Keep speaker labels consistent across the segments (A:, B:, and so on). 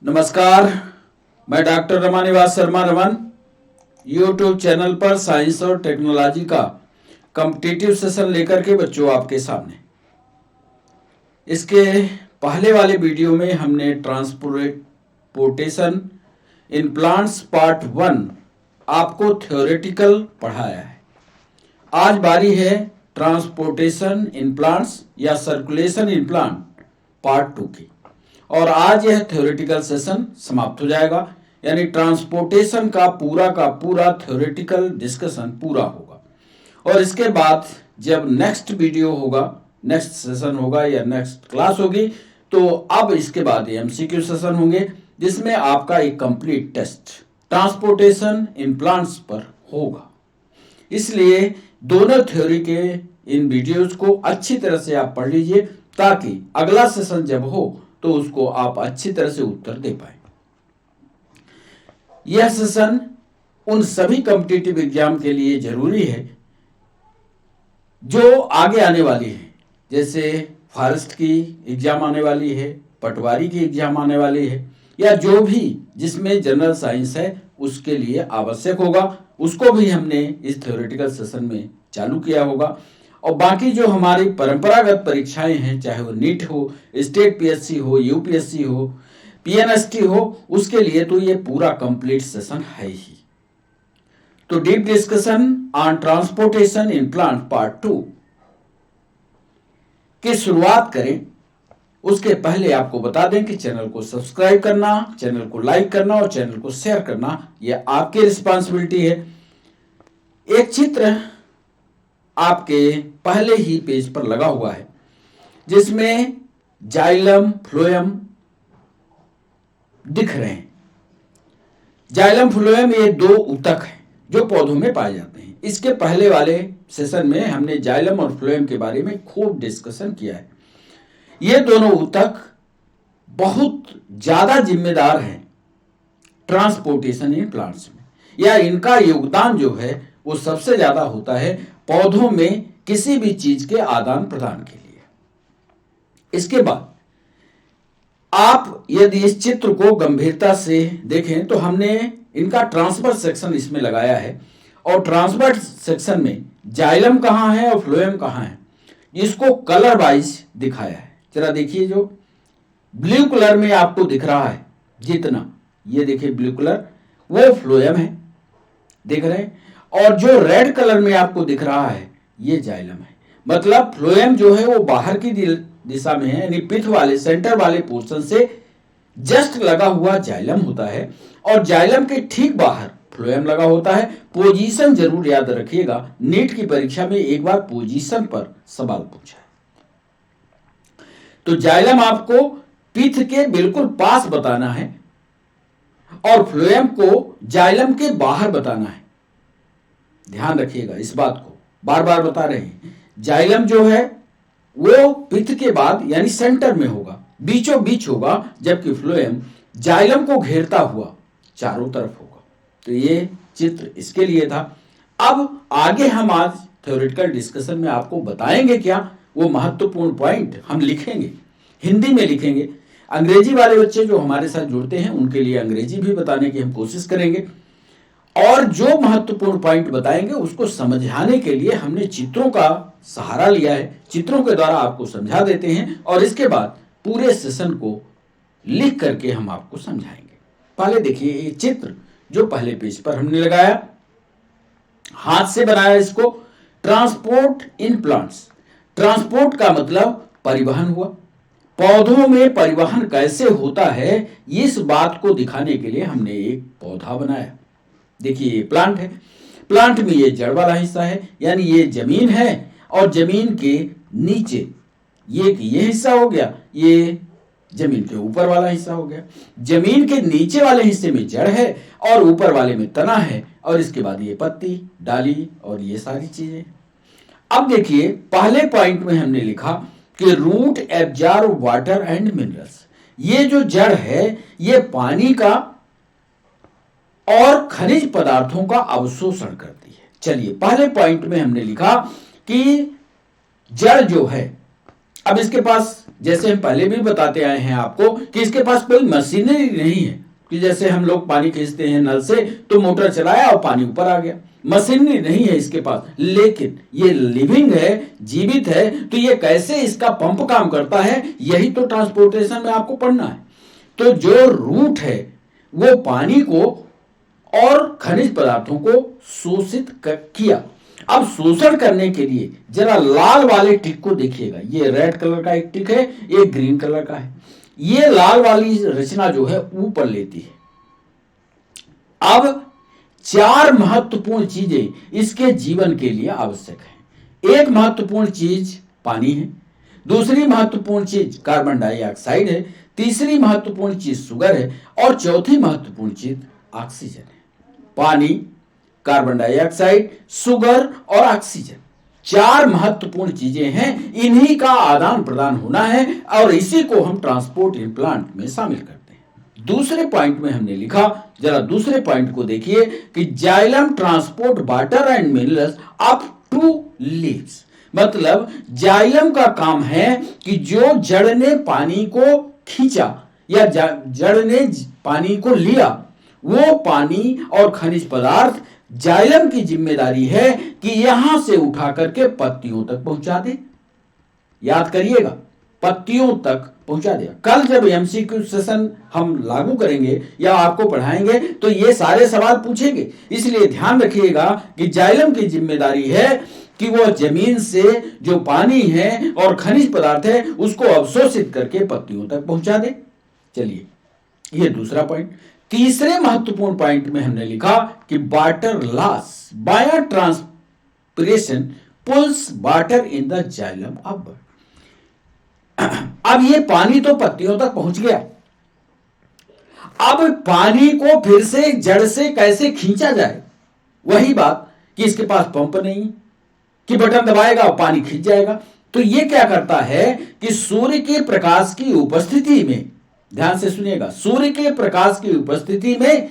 A: नमस्कार, मैं doctor Ramanivas Sharma Raman YouTube channel पर साइंस और टेक्नोलॉजी का कॉम्पिटिटिव सेशन लेकर के बच्चों आपके सामने। इसके पहले वाले वीडियो में हमने ट्रांसपोर्टेशन इन प्लांट्स पार्ट 1 आपको थ्योरेटिकल पढ़ाया है। आज बारी है ट्रांसपोर्टेशन इन प्लांट्स या सर्कुलेशन इन प्लांट पार्ट 2 की, और आज यह थ्योरेटिकल सेशन समाप्त हो जाएगा। यानी ट्रांसपोर्टेशन का पूरा थ्योरेटिकल डिस्कशन पूरा होगा, और इसके बाद जब नेक्स्ट वीडियो होगा, नेक्स्ट सेशन होगा या नेक्स्ट क्लास होगी, तो अब इसके बाद एमसीक्यू सेशन होंगे जिसमें आपका एक complete test transportation in plants पर होगा। इसलिए दोनों थ्योरी के इन वीडियोस को अच्छी तरह से आप पढ़ लीजिए, ताकि अगला सेशन जब हो तो उसको आप अच्छी तरह से उत्तर दे पाए। यह सेशन उन सभी कॉम्पिटिटिव एग्जाम के लिए जरूरी है जो आगे आने वाली है, जैसे फॉरेस्ट की एग्जाम आने वाली है, पटवारी की एग्जाम आने वाली है, या जो भी जिसमें जनरल साइंस है उसके लिए आवश्यक होगा, उसको भी हमने इस थ्योरेटिकल सेशन में चालू किया होगा। और बाकी जो हमारी परंपरागत परीक्षाएं हैं, चाहे वो नीट हो, स्टेट पीएससी हो, यूपीएससी हो, पीएनएसटी हो, उसके लिए तो ये पूरा कंप्लीट सेशन है ही। तो deep discussion on transportation in plant part 2 की शुरुआत करें उसके पहले आपको बता दें कि चैनल को सब्सक्राइब करना, चैनल को लाइक करना और चैनल को शेयर करना यह आपकी रिस्पांसिबिलिटी है। एक चित्र आपके पहले ही पेज पर लगा हुआ है जिसमें जाइलम फ्लोएम दिख रहे हैं। जाइलम फ्लोएम ये दो ऊतक हैं जो पौधों में पाए जाते हैं। इसके पहले वाले सेशन में हमने जाइलम और फ्लोएम के बारे में खूब डिस्कशन किया है। ये दोनों ऊतक बहुत ज्यादा जिम्मेदार हैं ट्रांसपोर्टेशन इन प्लांट्स में, या इनका योगदान जो है वो सबसे ज्यादा होता है पौधों में किसी भी चीज के आदान प्रदान के लिए। इसके बाद आप यदि इस चित्र को गंभीरता से देखें तो हमने इनका ट्रांसफर सेक्शन इसमें लगाया है, और ट्रांसफर सेक्शन में जाइलम कहां है और फ्लोएम कहां है इसको कलर वाइज दिखाया है। जरा देखिए, जो ब्लू कलर में आपको दिख रहा है जितना, ये देखिए ब्लू कलर, वो फ्लोएम है, देख रहे हैं, और जो रेड कलर में आपको दिख रहा है ये जाइलम है। मतलब फ्लोएम जो है वो बाहर की दिशा में है, यानी पिथ वाले सेंटर वाले पोर्शन से जस्ट लगा हुआ जाइलम होता है, और जाइलम के ठीक बाहर फ्लोएम लगा होता है। पोजीशन जरूर याद रखिएगा, नीट की परीक्षा में एक बार पोजीशन पर सवाल पूछा है। तो जाइलम आपको पिथ के बिल्कुल पास बताना है और फ्लोएम को जाइलम के बाहर बताना है। ध्यान रखिएगा, इस बात को बार बार बता रहे हैं। जाइलम जो है वो पिथ के बाद यानी सेंटर में होगा, बीचों बीच होगा, जबकि फ्लोएम जाइलम को घेरता हुआ चारों तरफ होगा। तो ये चित्र इसके लिए था। अब आगे हम आज थ्योरेटिकल डिस्कशन में आपको बताएंगे क्या, वो महत्वपूर्ण पॉइंट हम लिखेंगे, हिंदी में लिखेंगे। अंग्रेजी वाले बच्चे जो हमारे साथ जुड़ते हैं उनके लिए अंग्रेजी भी बताने की हम कोशिश करेंगे, और जो महत्वपूर्ण पॉइंट बताएंगे उसको समझाने के लिए हमने चित्रों का सहारा लिया है। चित्रों के द्वारा आपको समझा देते हैं, और इसके बाद पूरे सेशन को लिख करके हम आपको समझाएंगे। पहले देखिए ये चित्र जो पहले पेज पर हमने लगाया, हाथ से बनाया इसको। ट्रांसपोर्ट इन प्लांट्स, ट्रांसपोर्ट का मतलब परिवहन हुआ। पौधों में परिवहन कैसे होता है इस बात को दिखाने के लिए हमने एक पौधा बनाया। देखिए ये प्लांट है, प्लांट में ये जड़ वाला हिस्सा है, यानी ये जमीन है, और जमीन के नीचे ये हिस्सा हो गया, ये जमीन के ऊपर वाला हिस्सा हो गया। जमीन के नीचे वाले हिस्से में जड़ है और ऊपर वाले में तना है, और इसके बाद ये पत्ती, डाली और ये सारी चीजें। अब देखिए पहले पॉइंट में हमने लिखा कि root absorb water and minerals. ये जो जड़ है ये पानी का और खनिज पदार्थों का अवशोषण करती है। चलिए पहले पॉइंट में हमने लिखा कि जड़ जो है अब इसके पास, जैसे हम पहले भी बताते आए हैं आपको, कि इसके पास कोई मशीनरी नहीं है कि जैसे हम लोग पानी खींचते हैं नल से तो मोटर चलाया और पानी ऊपर आ गया। मशीनरी नहीं है इसके पास, लेकिन ये लिविंग है, जीवित है, तो ये कैसे इसका पंप काम करता है, यही तो ट्रांसपोर्टेशन में आपको पढ़ना है। तो जो रूट है वो पानी को और खनिज पदार्थों को शोषित किया। अब शोषण करने के लिए जरा लाल वाले टिक को देखिएगा, ये रेड कलर का एक टिक है, एक ग्रीन कलर का है। ये लाल वाली रचना जो है ऊपर लेती है। अब 4 महत्वपूर्ण चीजें इसके जीवन के लिए आवश्यक है। एक महत्वपूर्ण चीज पानी है, दूसरी महत्वपूर्ण चीज कार्बन डाइऑक्साइड है, तीसरी महत्वपूर्ण चीज शुगर है और चौथी महत्वपूर्ण चीज ऑक्सीजन है। पानी, कार्बन डाइऑक्साइड, शुगर और ऑक्सीजन 4 महत्वपूर्ण चीजें हैं, इन्हीं का आदान प्रदान होना है और इसी को हम ट्रांसपोर्ट इन प्लांट में शामिल करते हैं। दूसरे पॉइंट में हमने लिखा, जरा दूसरे पॉइंट को देखिए कि xylem transport water and minerals up to leaves. मतलब जाइलम का काम है कि जो जड़ ने पानी को खींचा या जड़ ने पानी को लिया, वो पानी और खनिज पदार्थ जाइलम की जिम्मेदारी है कि यहां से उठा करके पत्तियों तक पहुंचा दे। याद करिएगा, पत्तियों तक पहुंचा देगा। कल जब एमसीक्यू सेशन हम लागू करेंगे या आपको पढ़ाएंगे तो ये सारे सवाल पूछेंगे, इसलिए ध्यान रखिएगा कि जाइलम की जिम्मेदारी है कि वो जमीन से जो पानी है और खनिज पदार्थ है उसको अवशोषित करके पत्तियों तक पहुंचा दे। चलिए, ये दूसरा पॉइंट। तीसरे महत्वपूर्ण पॉइंट में हमने लिखा कि water loss by transpiration pulls water in the xylem upward. अब ये पानी तो पत्तियों तक पहुंच गया, अब पानी को फिर से जड़ से कैसे खींचा जाए, वही बात कि इसके पास पंप नहीं कि बटन दबाएगा और पानी खींच जाएगा। तो ये क्या करता है कि सूर्य के प्रकाश की उपस्थिति में, ध्यान से सुनिएगा, सूर्य के प्रकाश की उपस्थिति में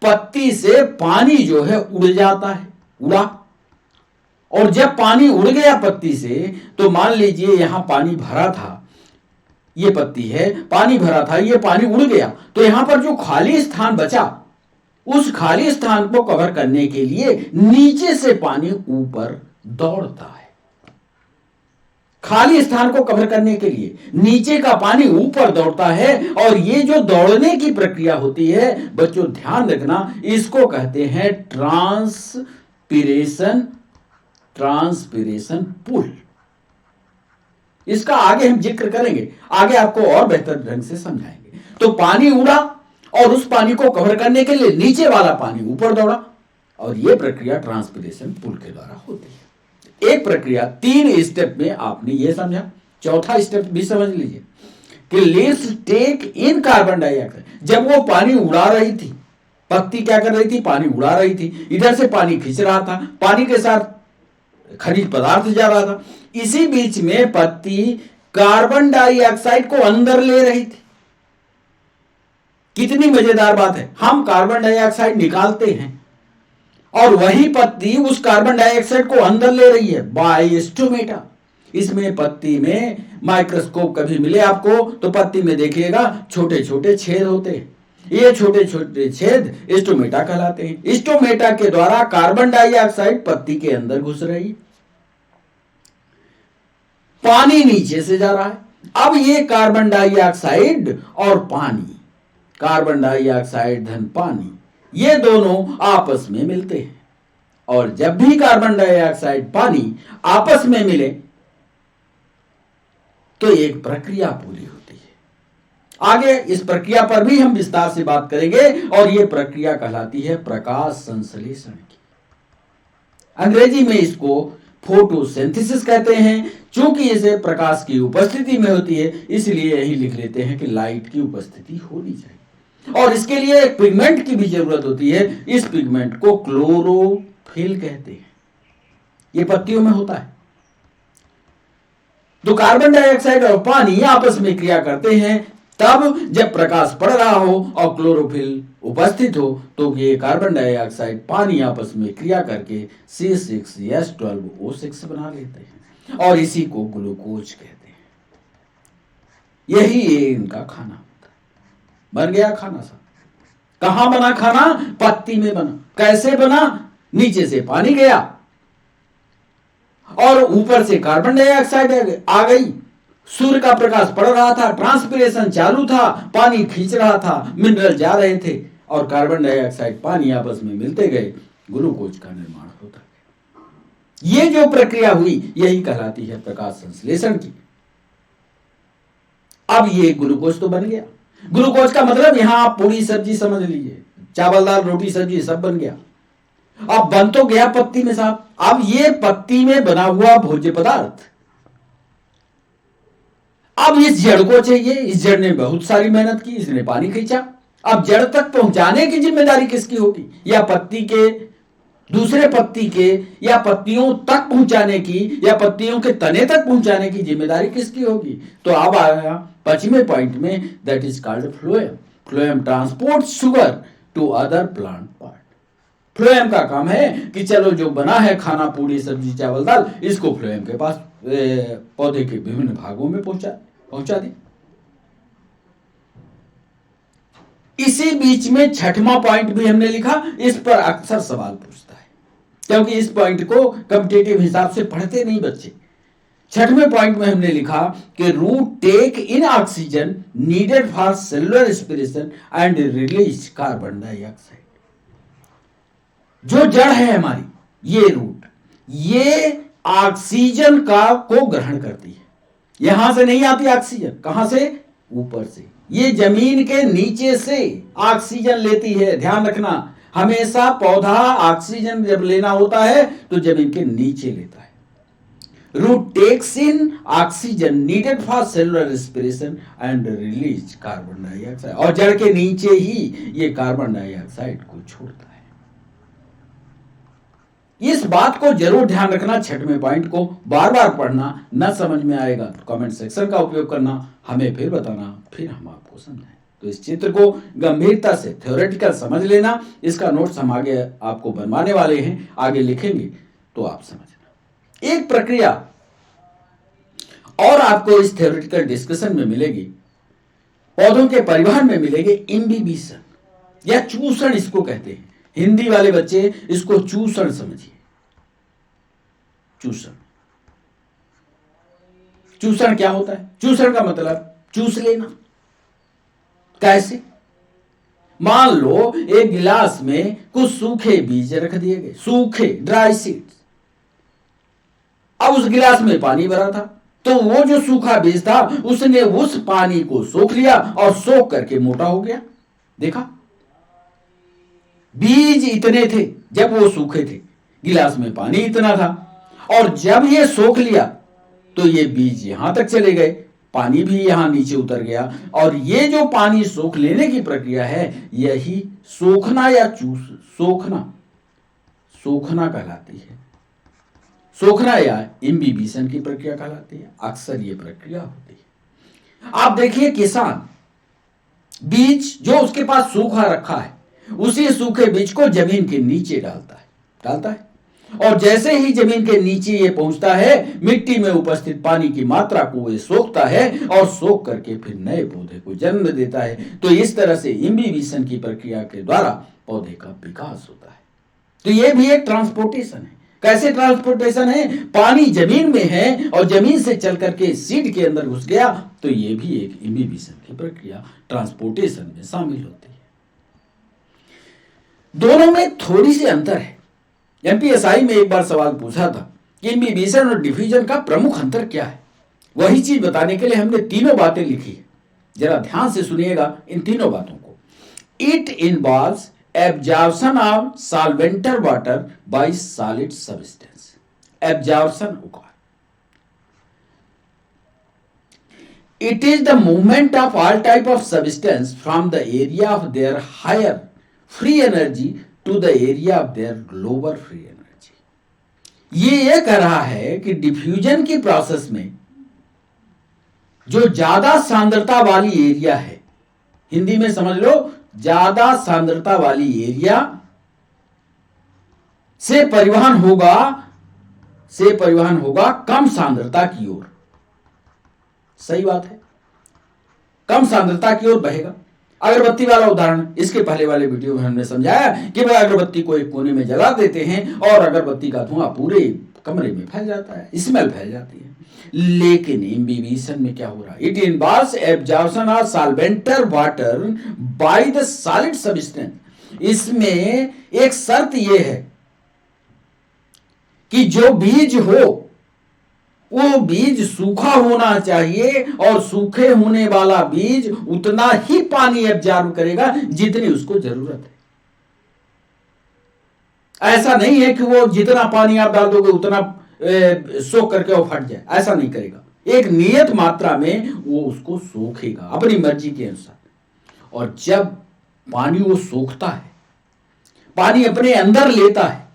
A: पत्ती से पानी जो है उड़ जाता है, उड़ा। और जब पानी उड़ गया पत्ती से, तो मान लीजिए यहां पानी भरा था, ये पत्ती है, पानी भरा था, ये पानी उड़ गया, तो यहां पर जो खाली स्थान बचा, उस खाली स्थान को कवर करने के लिए नीचे से पानी ऊपर दौड़ता है। खाली स्थान को कवर करने के लिए नीचे का पानी ऊपर दौड़ता है, और ये जो दौड़ने की प्रक्रिया होती है बच्चों ध्यान रखना, इसको कहते हैं ट्रांसपिरेशन पुल। इसका आगे हम जिक्र करेंगे, आगे आपको और बेहतर ढंग से समझाएंगे। तो पानी उड़ा और उस पानी को कवर करने के लिए नीचे वाला पानी ऊपर दौड़ा, और यह प्रक्रिया ट्रांसपिरेशन पुल के द्वारा होती है। एक प्रक्रिया 3 स्टेप में आपने ये समझा। चौथा स्टेप भी समझ लीजिए कि लीव्स टेक इन कार्बन डाइऑक्साइड। जब वो पानी उड़ा रही थी, पत्ती क्या कर रही थी, पानी उड़ा रही थी, इधर से पानी खींच रहा था, पानी के साथ खनिज पदार्थ जा रहा था, इसी बीच में पत्ती कार्बन डाइऑक्साइड को अंदर ले रही थी। कितनी मजेदार बात है, हम कार्बन डाइऑक्साइड निकालते हैं और वही पत्ती उस कार्बन डाइऑक्साइड को अंदर ले रही है बाय स्टोमेटा। इसमें पत्ती में माइक्रोस्कोप कभी मिले आपको तो पत्ती में देखिएगा छोटे छोटे छेद होते हैं, ये छोटे छोटे छेद स्टोमेटा कहलाते हैं। स्टोमेटा के द्वारा कार्बन डाइऑक्साइड पत्ती के अंदर घुस रही, पानी नीचे से जा रहा है। अब ये कार्बन डाइऑक्साइड और पानी, कार्बन डाइऑक्साइड धन पानी, ये दोनों आपस में मिलते हैं, और जब भी कार्बन डाइऑक्साइड पानी आपस में मिले तो एक प्रक्रिया पूरी होती है। आगे इस प्रक्रिया पर भी हम विस्तार से बात करेंगे, और यह प्रक्रिया कहलाती है प्रकाश संश्लेषण की। अंग्रेजी में इसको फोटोसिंथेसिस कहते हैं। चूंकि इसे प्रकाश की उपस्थिति में होती है, इसलिए यही लिख लेते हैं कि लाइट की उपस्थिति होनी चाहिए, और इसके लिए एक पिगमेंट की भी जरूरत होती है। इस पिगमेंट को क्लोरोफिल कहते हैं, यह पत्तियों में होता है। तो कार्बन डाइऑक्साइड और पानी आपस में क्रिया करते हैं, तब जब प्रकाश पड़ रहा हो और क्लोरोफिल उपस्थित हो तो ये कार्बन डाइऑक्साइड पानी आपस में क्रिया करके C6H12O6 बना लेते हैं। और इसी को ग्लूकोज कहते हैं। यही ये इनका खाना होता है। बन गया खाना साहब। कहां बना खाना? पत्ती में बना। कैसे बना? नीचे से पानी गया और ऊपर से कार्बन डाइऑक्साइड आ गई। सूर्य का प्रकाश पड़ रहा था, ट्रांसपिरेशन चालू था, पानी खींच रहा था, मिनरल जा रहे थे और कार्बन डाइऑक्साइड पानी आपस में मिलते गए, ग्लूकोज का निर्माण होता गया। ये जो प्रक्रिया हुई यही कहलाती है प्रकाश संश्लेषण की। अब ये ग्लूकोज तो बन गया। ग्लूकोज का मतलब यहां आप पूरी सब्जी समझ लीजिए, चावल दाल रोटी सब्जी सब बन गया। अब बन तो गया पत्ती में साहब। अब ये पत्ती में बना हुआ भोज्य पदार्थ अब इस जड़ को चाहिए। इस जड़ ने बहुत सारी मेहनत की, इसने पानी खींचा। अब जड़ तक पहुंचाने की जिम्मेदारी किसकी होगी? या पत्ती के, दूसरे पत्ती के, या पत्तियों तक पहुंचाने की, या पत्तियों के तने तक पहुंचाने की जिम्मेदारी किसकी होगी? तो अब आया 25वें पॉइंट में, that is called phloem. Phloem transport sugar to other plant part. Phloem का काम है कि चलो जो बना है खाना, पूरी सब्जी चावल दाल, इसको फ्लोएम के पास पौधे के विभिन्न भागों में पहुंचा दे। इसी बीच में 6वां पॉइंट भी हमने लिखा। इस पर अक्सर सवाल पूछता है क्योंकि इस पॉइंट को कॉम्पिटिटिव हिसाब से पढ़ते नहीं बच्चे। 6वें पॉइंट में हमने लिखा कि root take in oxygen needed for cellular respiration and release carbon dioxide. जो जड़ है हमारी, ये रूट, ये ऑक्सीजन को ग्रहण करती है। यहां से नहीं आती ऑक्सीजन, कहां से? ऊपर से। ये जमीन के नीचे से ऑक्सीजन लेती है। ध्यान रखना, हमेशा पौधा ऑक्सीजन जब लेना होता है तो जमीन के नीचे लेता है। Root takes in oxygen needed for cellular respiration and release carbon dioxide. और जड़ के नीचे ही ये कार्बन डाइऑक्साइड को छोड़ता है। इस बात को जरूर ध्यान रखना। 6वें पॉइंट को बार बार पढ़ना। न समझ में आएगा तो कमेंट सेक्शन का उपयोग करना, हमें फिर बताना, फिर हम आपको समझाएं। तो इस चित्र को गंभीरता से थ्योरेटिकल समझ लेना। इसका नोट्स हम आगे आपको बनवाने वाले हैं, आगे लिखेंगे तो आप समझना। एक प्रक्रिया और आपको इस थ्योरेटिकल डिस्कशन में मिलेगी, पौधों के परिवहन में मिलेगी, इम्बिबिशन या चूषण इसको कहते हैं। हिंदी वाले बच्चे इसको चूषण समझिए। चूषण, चूषण क्या होता है? चूषण का मतलब चूस लेना। कैसे? मान लो एक गिलास में कुछ सूखे बीज रख दिए गए, सूखे ड्राई सीड्स। अब उस गिलास में पानी भरा था तो वो जो सूखा बीज था उसने उस पानी को सोख लिया और सोख करके मोटा हो गया। देखा, बीज इतने थे जब वो सूखे थे, गिलास में पानी इतना था, और जब ये सोख लिया तो ये बीज यहां तक चले गए, पानी भी यहां नीचे उतर गया। और ये जो पानी सोख लेने की प्रक्रिया है, यही सोखना या सोखना कहलाती है। सोखना या इम्बिबिशन की प्रक्रिया कहलाती है। अक्सर ये प्रक्रिया होती है। आप देखिए, किसान बीज जो उसके पास सूखा रखा है, उसी सूखे बीज को जमीन के नीचे डालता है और जैसे ही जमीन के नीचे ये पहुंचता है, मिट्टी में उपस्थित पानी की मात्रा को ये सोखता है और सोख करके फिर नए पौधे को जन्म देता है। तो इस तरह से इम्बिबिशन की प्रक्रिया के द्वारा पौधे का विकास होता है। तो ये भी एक ट्रांसपोर्टेशन है। कैसे ट्रांसपोर्टेशन है? पानी जमीन में है और जमीन से चल करके सीड के अंदर घुस गया, तो ये भी एक इम्बिबिशन की प्रक्रिया ट्रांसपोर्टेशन में शामिल होती है। दोनों में थोड़ी सी अंतर है। एमपीएसआई में एक बार सवाल पूछा था कि इम्बिबिशन और डिफ्यूजन का प्रमुख अंतर क्या है। वही चीज बताने के लिए हमने तीनों बातें लिखी है। जरा ध्यान से सुनिएगा इन तीनों बातों को। It involves absorption of solvent or water by solid substance. Absorption होगा। It is the movement of all type of substance from the area of their higher free energy to the area of their lower free energy. ये कह रहा है कि diffusion की process में जो ज्यादा सांद्रता वाली एरिया है, हिंदी में समझ लो, ज्यादा सांद्रता वाली एरिया से परिवहन होगा से परिवहन होगा कम सांद्रता की ओर। सही बात है, कम सांद्रता की ओर बहेगा। अगरबत्ती वाला उदाहरण इसके पहले वाले वीडियो में हमने समझाया कि भाई अगरबत्ती को एक कोने में जला देते हैं और अगरबत्ती का धुआं पूरे कमरे में फैल जाता है, स्मेल फैल जाती है। लेकिन इम्बिबिशन में क्या हो रहा है? It involves absorption of solvent or water by the solid substance. इसमें एक शर्त यह है कि जो बीज हो वो बीज सूखा होना चाहिए और सूखे होने वाला बीज उतना ही पानी एब्जॉर्ब करेगा जितनी उसको जरूरत है। ऐसा नहीं है कि वो जितना पानी आप डाल दोगे उतना सोख करके वो फट जाए, ऐसा नहीं करेगा। एक नियत मात्रा में वो उसको सोखेगा अपनी मर्जी के अनुसार। और जब पानी वो सोखता है, पानी अपने अंदर लेता है,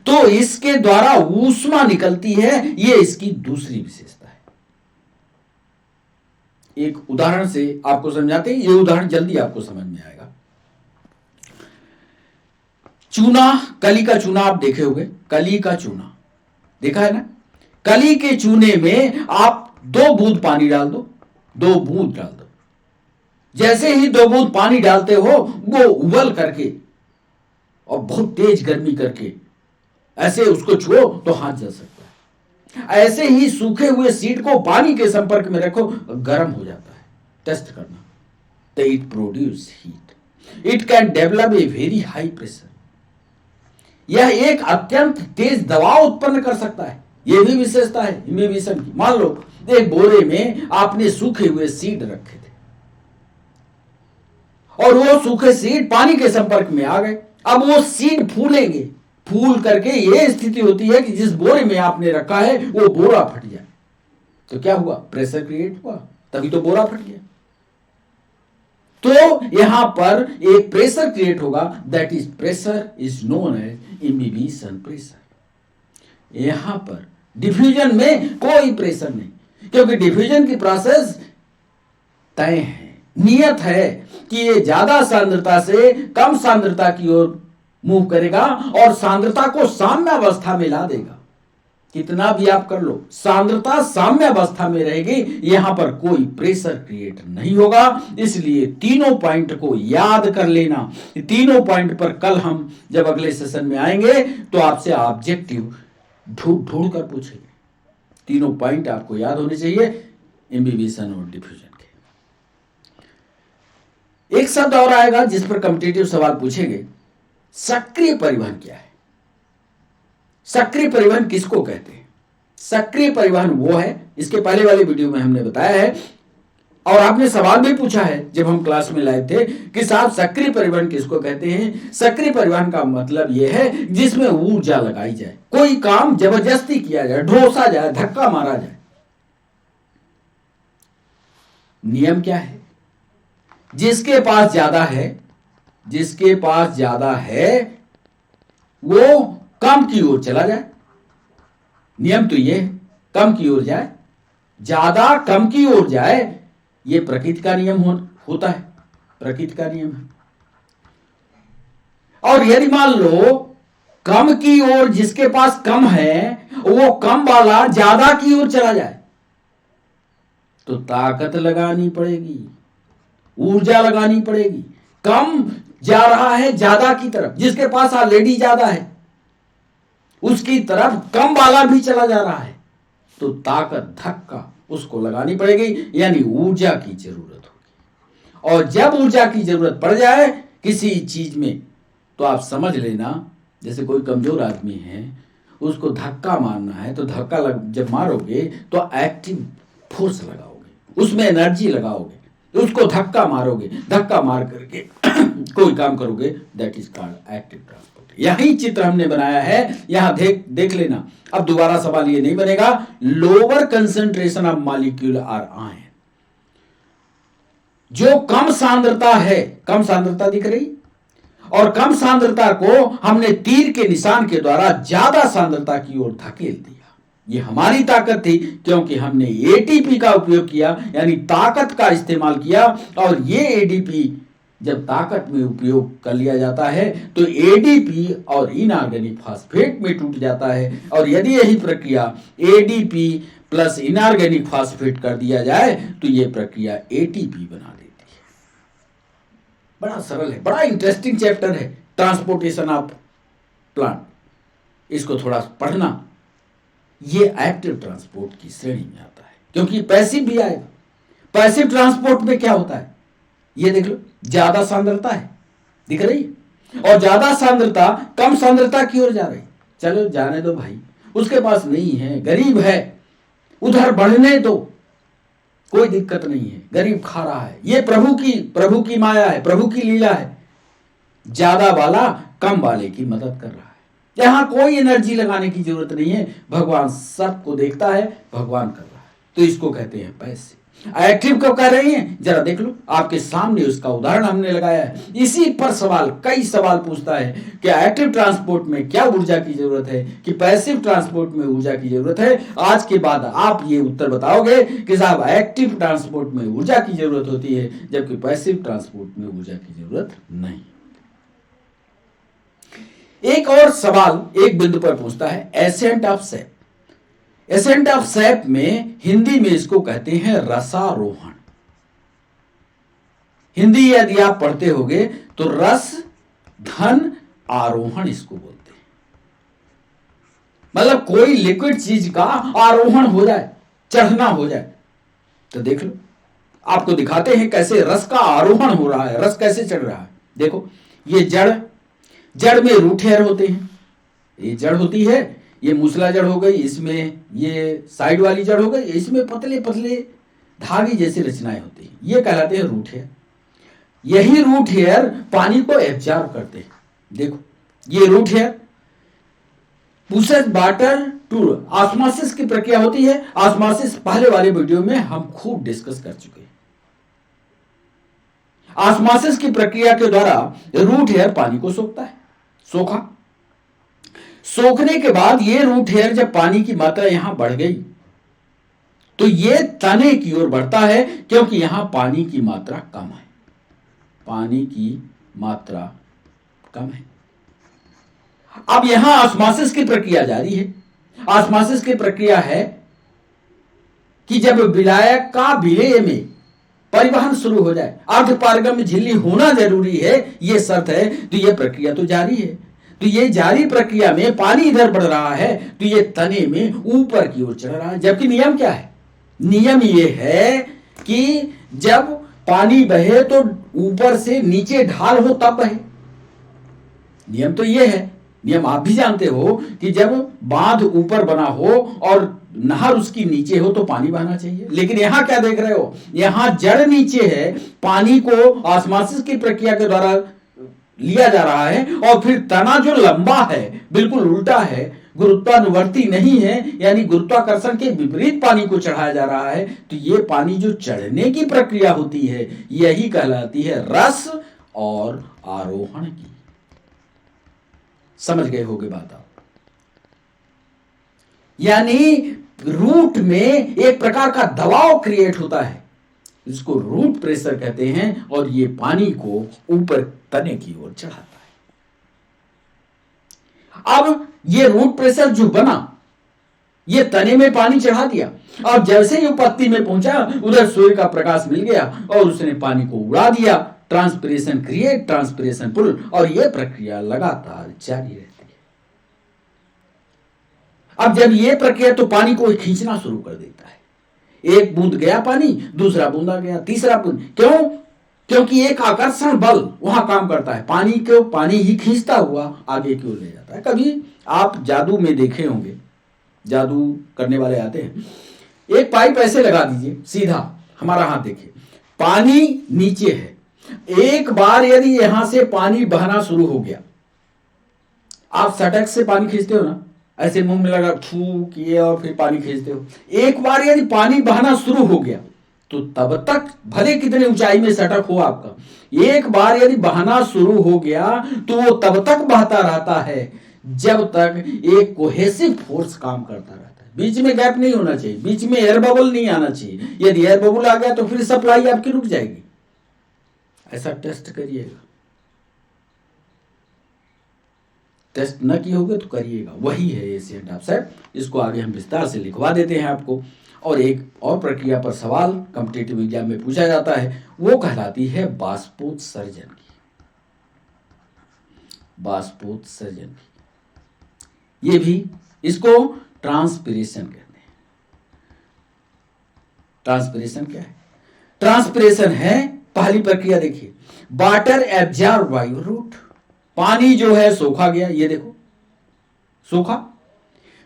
A: तो इसके द्वारा ऊष्मा निकलती है। ये इसकी दूसरी विशेषता है। एक उदाहरण से आपको समझाते हैं, ये उदाहरण जल्दी आपको समझ में आएगा। चूना, कली का चूना आप देखे होंगे, कली का चूना देखा है ना। कली के चूने में आप 2 बूंद पानी डाल दो, 2 बूंद डाल दो। जैसे ही 2 बूंद पानी डालते हो वो उबल करके और बहुत तेज गर्मी करके ऐसे उसको छुओ तो हाथ जल सकता है। ऐसे ही सूखे हुए सीड को पानी के संपर्क में रखो, गर्म हो जाता है। टेस्ट करना, तो it produce heat. It can develop a very high pressure. यह एक अत्यंत तेज दबाव उत्पन्न कर सकता है। यह भी विशेषता है इम्बिबिशन की। मान लो एक बोरे में आपने सूखे हुए सीड रखे थे और वो सूखे सीड पानी के संपर्क में आ गए। अब वो सीड फूलेंगे, फूल करके ये स्थिति होती है कि जिस बोरे में आपने रखा है वो बोरा फट जाए। तो क्या हुआ? प्रेशर क्रिएट हुआ, तभी तो बोरा फट गया। तो यहां पर एक प्रेशर क्रिएट होगा, that is pressure is known as imbibition pressure. यहां पर डिफ्यूजन में कोई प्रेशर नहीं, क्योंकि डिफ्यूजन की प्रोसेस तय है, नियत है कि ये ज्यादा सांद्रता से कम सांद्रता की ओर मूव करेगा और सांद्रता को साम्य अवस्था में ला देगा। कितना भी आप कर लो, सांद्रता साम्य अवस्था में रहेगी, यहां पर कोई प्रेशर क्रिएट नहीं होगा। इसलिए तीनों पॉइंट को याद कर लेना। तीनों पॉइंट पर कल हम जब अगले सेशन में आएंगे तो आपसे ऑब्जेक्टिव ढूंढ कर पूछेंगे। तीनों पॉइंट आपको याद होने चाहिए इम्बिबिशन और डिफ्यूजन के। एक शब्द और आएगा जिस पर कॉम्पिटिटिव सवाल पूछेंगे, सक्रिय परिवहन क्या है? सक्रिय परिवहन किसको कहते हैं? सक्रिय परिवहन वो है, इसके पहले वाले वीडियो में हमने बताया है और आपने सवाल भी पूछा है जब हम क्लास में लाए थे कि साहब सक्रिय परिवहन किसको कहते हैं? सक्रिय परिवहन का मतलब यह है जिसमें ऊर्जा लगाई जाए, कोई काम जबरदस्ती किया जाए, ढोसा जाए, धक्का मारा जाए। नियम क्या है? जिसके पास ज्यादा है, जिसके पास ज्यादा है वो कम की ओर चला जाए। नियम तो ये कम की ओर जाए, ज्यादा कम की ओर जाए। ये प्रकृति का नियम होता है, प्रकृति का नियम है। और यदि मान लो कम की ओर जिसके पास कम है वो कम वाला ज्यादा की ओर चला जाए तो ताकत लगानी पड़ेगी, ऊर्जा लगानी पड़ेगी। कम जा रहा है ज्यादा की तरफ, जिसके पास ऑलरेडी ज्यादा है उसकी तरफ कम वाला भी चला जा रहा है तो ताकत, धक्का उसको लगानी पड़ेगी, यानी ऊर्जा की जरूरत होगी। और जब ऊर्जा की जरूरत पड़ जाए किसी चीज में तो आप समझ लेना, जैसे कोई कमजोर आदमी है उसको धक्का मारना है तो धक्का जब मारोगे तो एक्टिव फोर्स लगाओगे, उसमें एनर्जी लगाओगे, उसको धक्का मारोगे, धक्का मार करके कोई काम करोगे, that is called active transport. यही चित्र हमने बनाया है, यहां देख लेना। अब दोबारा सवाल ये नहीं बनेगा lower concentration of molecule or ion. जो कम सांद्रता है, कम सांद्रता दिख रही, और कम सांद्रता को हमने तीर के निशान के द्वारा ज्यादा सांद्रता की ओर धकेल दिया। ये हमारी ताकत थी क्योंकि हमने एटीपी का उपयोग किया, यानी ताकत का इस्तेमाल किया। और ये एटीपी जब ताकत में उपयोग कर लिया जाता है तो एडीपी और इनऑर्गेनिक फास्फेट में टूट जाता है, और यदि यही प्रक्रिया एडीपी प्लस इनऑर्गेनिक फास्फेट कर दिया जाए तो यह प्रक्रिया एटीपी बना देती है। बड़ा सरल है, बड़ा इंटरेस्टिंग चैप्टर है ट्रांसपोर्टेशन ऑफ प्लांट। इसको थोड़ा पढ़ना, ये एक्टिव ट्रांसपोर्ट की श्रेणी में आता है, क्योंकि पैसिव भी आएगा। पैसिव ट्रांसपोर्ट में क्या होता है, ये देख लो, ज्यादा सांद्रता है, दिख रही है, और ज्यादा सांद्रता कम सांद्रता की ओर जा रही। चलो जाने दो भाई, उसके पास नहीं है, गरीब है, उधर बढ़ने दो, कोई दिक्कत नहीं है, गरीब खा रहा है, ये प्रभु की माया है, प्रभु की लीला है। ज्यादा वाला कम वाले की मदद कर रहा है, यहां कोई एनर्जी लगाने की जरूरत नहीं है, भगवान सबको देखता है, भगवान कर रहा है, तो इसको कहते हैं पैसे। एक्टिव कब कर रही हैं, जरा देख लो, आपके सामने उसका उदाहरण हमने लगाया है। इसी पर सवाल, कई सवाल पूछता है कि एक्टिव ट्रांसपोर्ट में क्या ऊर्जा की जरूरत है, कि पैसिव ट्रांसपोर्ट में ऊर्जा की जरूरत है। आज के बाद आप ये उत्तर बताओगे कि साहब एक्टिव ट्रांसपोर्ट में ऊर्जा की जरूरत होती है, जबकि पैसिव ट्रांसपोर्ट में ऊर्जा की जरूरत नहीं। एक और सवाल एक बिंदु पर पूछता है, ascent of sap. Ascent of sap में हिंदी में इसको कहते हैं रसारोहण। हिंदी यदि आप पढ़ते होगे तो रस धन आरोहण इसको बोलते हैं, मतलब कोई लिक्विड चीज का आरोहण हो जाए, चढ़ना हो जाए। तो देख लो, आपको दिखाते हैं कैसे रस का आरोहण हो रहा है, रस कैसे चढ़ रहा है। देखो, ये जड़ में रूट हेयर होते हैं, ये जड़ होती है, ये मूसला जड़ हो गई, इसमें ये साइड वाली जड़ हो गई, इसमें पतले पतले धागे जैसी रचनाएं होती हैं, ये कहलाते हैं रूट हेयर। यही रूट हेयर पानी को एब्जॉर्ब करते हैं। देखो, ये root hair pushes water to osmosis की प्रक्रिया होती है। ऑस्मोसिस पहले वाले वीडियो में हम खूब डिस्कस कर चुके हैं। ऑस्मोसिस की प्रक्रिया के द्वारा रूट हेयर पानी को सोखता है, सोखने के बाद ये रूट हेयर जब पानी की मात्रा यहां बढ़ गई तो ये तने की ओर बढ़ता है, क्योंकि यहां पानी की मात्रा कम है, पानी की मात्रा कम है। अब यहां ऑस्मोसिस की प्रक्रिया जारी है। ऑस्मोसिस की प्रक्रिया है कि जब विलायक का विलेय में परिवहन शुरू हो जाए, अर्धपारगम्य झिल्ली होना जरूरी है, यह शर्त है, तो यह प्रक्रिया तो जारी है। तो ये जारी प्रक्रिया में पानी इधर बढ़ रहा है, तो ये तने में ऊपर की ओर चढ़ रहा है। जबकि नियम क्या है, नियम ये है कि जब पानी बहे तो ऊपर से नीचे ढाल हो तब बहे। नियम तो ये है, नियम आप भी जानते हो कि जब बांध ऊपर बना हो और नहर उसकी नीचे हो तो पानी बहना चाहिए। लेकिन यहां क्या देख रहे हो, यहां जड़ नीचे है, पानी को ऑस्मोसिस की प्रक्रिया के द्वारा लिया जा रहा है, और फिर तना जो लंबा है बिल्कुल उल्टा है, गुरुत्वानुवर्ती नहीं है, यानी गुरुत्वाकर्षण के विपरीत पानी को चढ़ाया जा रहा है। तो ये पानी जो चढ़ने की प्रक्रिया होती है, यही कहलाती है रस और आरोहण की। समझ गए होगे बात आप? यानी रूट में एक प्रकार का दबाव क्रिएट होता है, इसको रूट प्रेशर कहते हैं, और ये पानी को ऊपर तने की ओर चढ़ाता है। अब ये रूट प्रेशर जो बना, ये तने में पानी चढ़ा दिया, और जैसे ही पत्ती में पहुंचा उधर सूर्य का प्रकाश मिल गया और उसने पानी को उड़ा दिया। ट्रांसपिरेशन क्रिएट, ट्रांसपिरेशन पुल, और यह प्रक्रिया लगातार जारी रहती है। अब जब यह प्रक्रिया, तो पानी को खींचना शुरू कर देता है। एक बूंद गया पानी, दूसरा बूंदा गया, तीसरा बूंद। क्यों? क्योंकि एक आकर्षण बल वहां काम करता है, पानी को पानी ही खींचता हुआ आगे की ओर ले जाता है। कभी आप जादू में देखे होंगे, जादू करने वाले आते हैं, एक पाइप ऐसे लगा दीजिए सीधा, हमारा हाथ देखिए, पानी नीचे है, एक बार यदि यहां से पानी बहना शुरू हो गया, आप सटक से पानी खींचते हो ना, ऐसे मुंह में लगा फू किए और फिर पानी खींचते हो। एक बार यदि पानी बहना शुरू हो गया तो तब तक भले कितने ऊंचाई में सटक हो आपका, एक बार यदि बहना शुरू हो गया तो वो तब तक बहता रहता है जब तक एक कोहेसिव फोर्स काम करता रहता है। बीच में गैप नहीं होना चाहिए, बीच में एयर बबल नहीं आना चाहिए। यदि एयर बबल आ गया तो फिर सप्लाई आपकी रुक जाएगी। ऐसा टेस्ट करिएगा, टेस्ट न किए होगे तो करिएगा, वही है एशियन टॉपसेट। इसको आगे हम विस्तार से लिखवा देते हैं आपको। और एक और प्रक्रिया पर सवाल कॉम्पिटिटिव एग्जाम में पूछा जाता है, वो कहलाती है बाष्पोत्सर्जन की। बाष्पोत्सर्जन की, ये भी इसको ट्रांसपिरेशन कहते हैं। ट्रांसपिरेशन क्या है? ट्रांसपिरेशन है, पहली प्रक्रिया देखिए, वाटर एब्जॉर्ब बाय रूट, पानी जो है सोखा गया, ये देखो सूखा।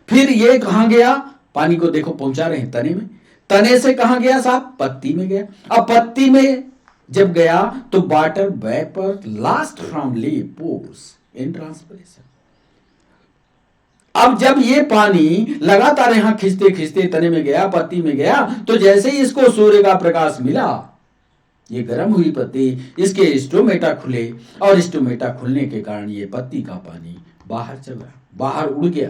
A: फिर ये कहां गया? पानी को देखो पहुंचा रहे हैं तने में, तने से कहां गया साहब? पत्ती में गया। अब पत्ती में जब गया तो water vapour last from leaf pores in transpiration. अब जब ये पानी लगातार यहां खींचते खींचते तने में गया, पत्ती में गया, तो जैसे ही इसको सूर्य का प्रकाश मिला, ये गर्म हुई पत्ती, इसके स्टोमेटा खुले, और स्टोमेटा खुलने के कारण ये पत्ती का पानी बाहर चला, बाहर उड़ गया।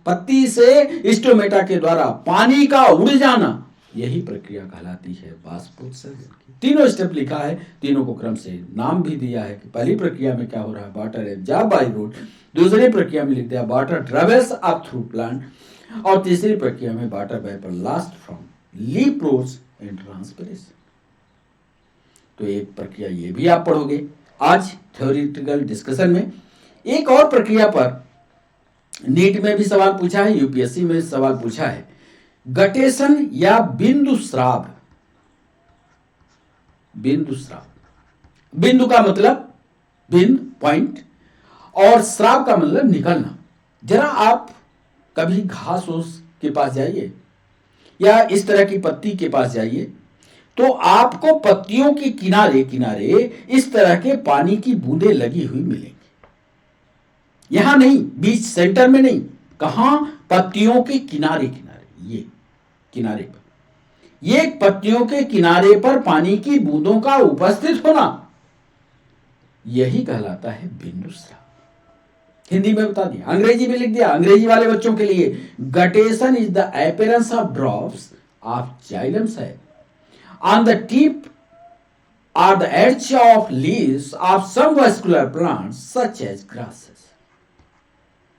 A: पत्ती से स्टोमेटा के द्वारा पानी का उड़ जाना, यही प्रक्रिया कहलाती है बाष्पोत्सर्जन की। तीनों स्टेप लिखा है, तीनों को क्रम से नाम भी दिया है कि पहली प्रक्रिया में क्या हो रहा है, वाटर एब्जॉर्ब बाय रूट, दूसरी प्रक्रिया में लिख दिया water travels up through plant, और तीसरी प्रक्रिया में water vapour last from leaf pores in transpiration. तो एक प्रक्रिया ये भी आप पढ़ोगे आज थ्योरेटिकल डिस्कशन में। एक और प्रक्रिया पर नीट में भी सवाल पूछा है, यूपीएससी में सवाल पूछा है, गटेशन या बिंदु स्राव। बिंदु स्राव, बिंदु का मतलब बिंदु पॉइंट, और स्राव का मतलब निकलना। जरा आप कभी घास ओस के पास जाइए या इस तरह की पत्ती के पास जाइए, तो आपको पत्तियों के किनारे किनारे इस तरह के पानी की बूंदें लगी हुई मिलेंगी। यहां नहीं, बीच सेंटर में नहीं, कहां? पत्तियों के किनारे किनारे, ये किनारे पर, ये पत्तियों के किनारे पर पानी की बूंदों का उपस्थित होना, यही कहलाता है बिंदु स्राव। हिंदी में बता दिया, अंग्रेजी में लिख दिया अंग्रेजी वाले बच्चों के लिए, guttation is the appearance of drops of xylem cell on the tip or the edge of leaves of some vascular plants such as grasses।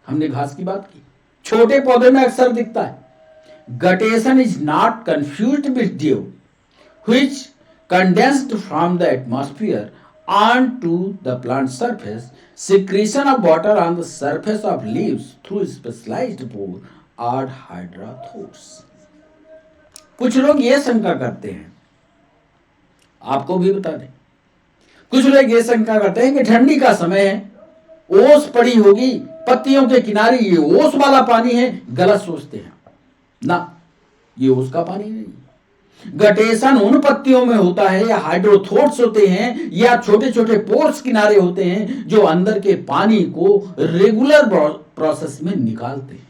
A: हमने घास की बात की, छोटे पौधे में अक्सर दिखता है। Guttation is not confused with due which condensed from the atmosphere onto the plant surface, secretion of water on the surface of leaves through specialized pore or hydrothores। कुछ लोग ये शंका करते हैं, आपको भी बता दें, कुछ लोग ये शंका करते हैं कि ठंडी का समय है, ओस पड़ी होगी पत्तियों के किनारे, ये ओस वाला पानी है, गलत सोचते हैं ना, ये ओस का पानी नहीं। गटेशन उन पत्तियों में होता है, या हाइड्रोथोट्स होते हैं, या छोटे छोटे पोर्स किनारे होते हैं, जो अंदर के पानी को रेगुलर प्रोसेस में निकालते हैं।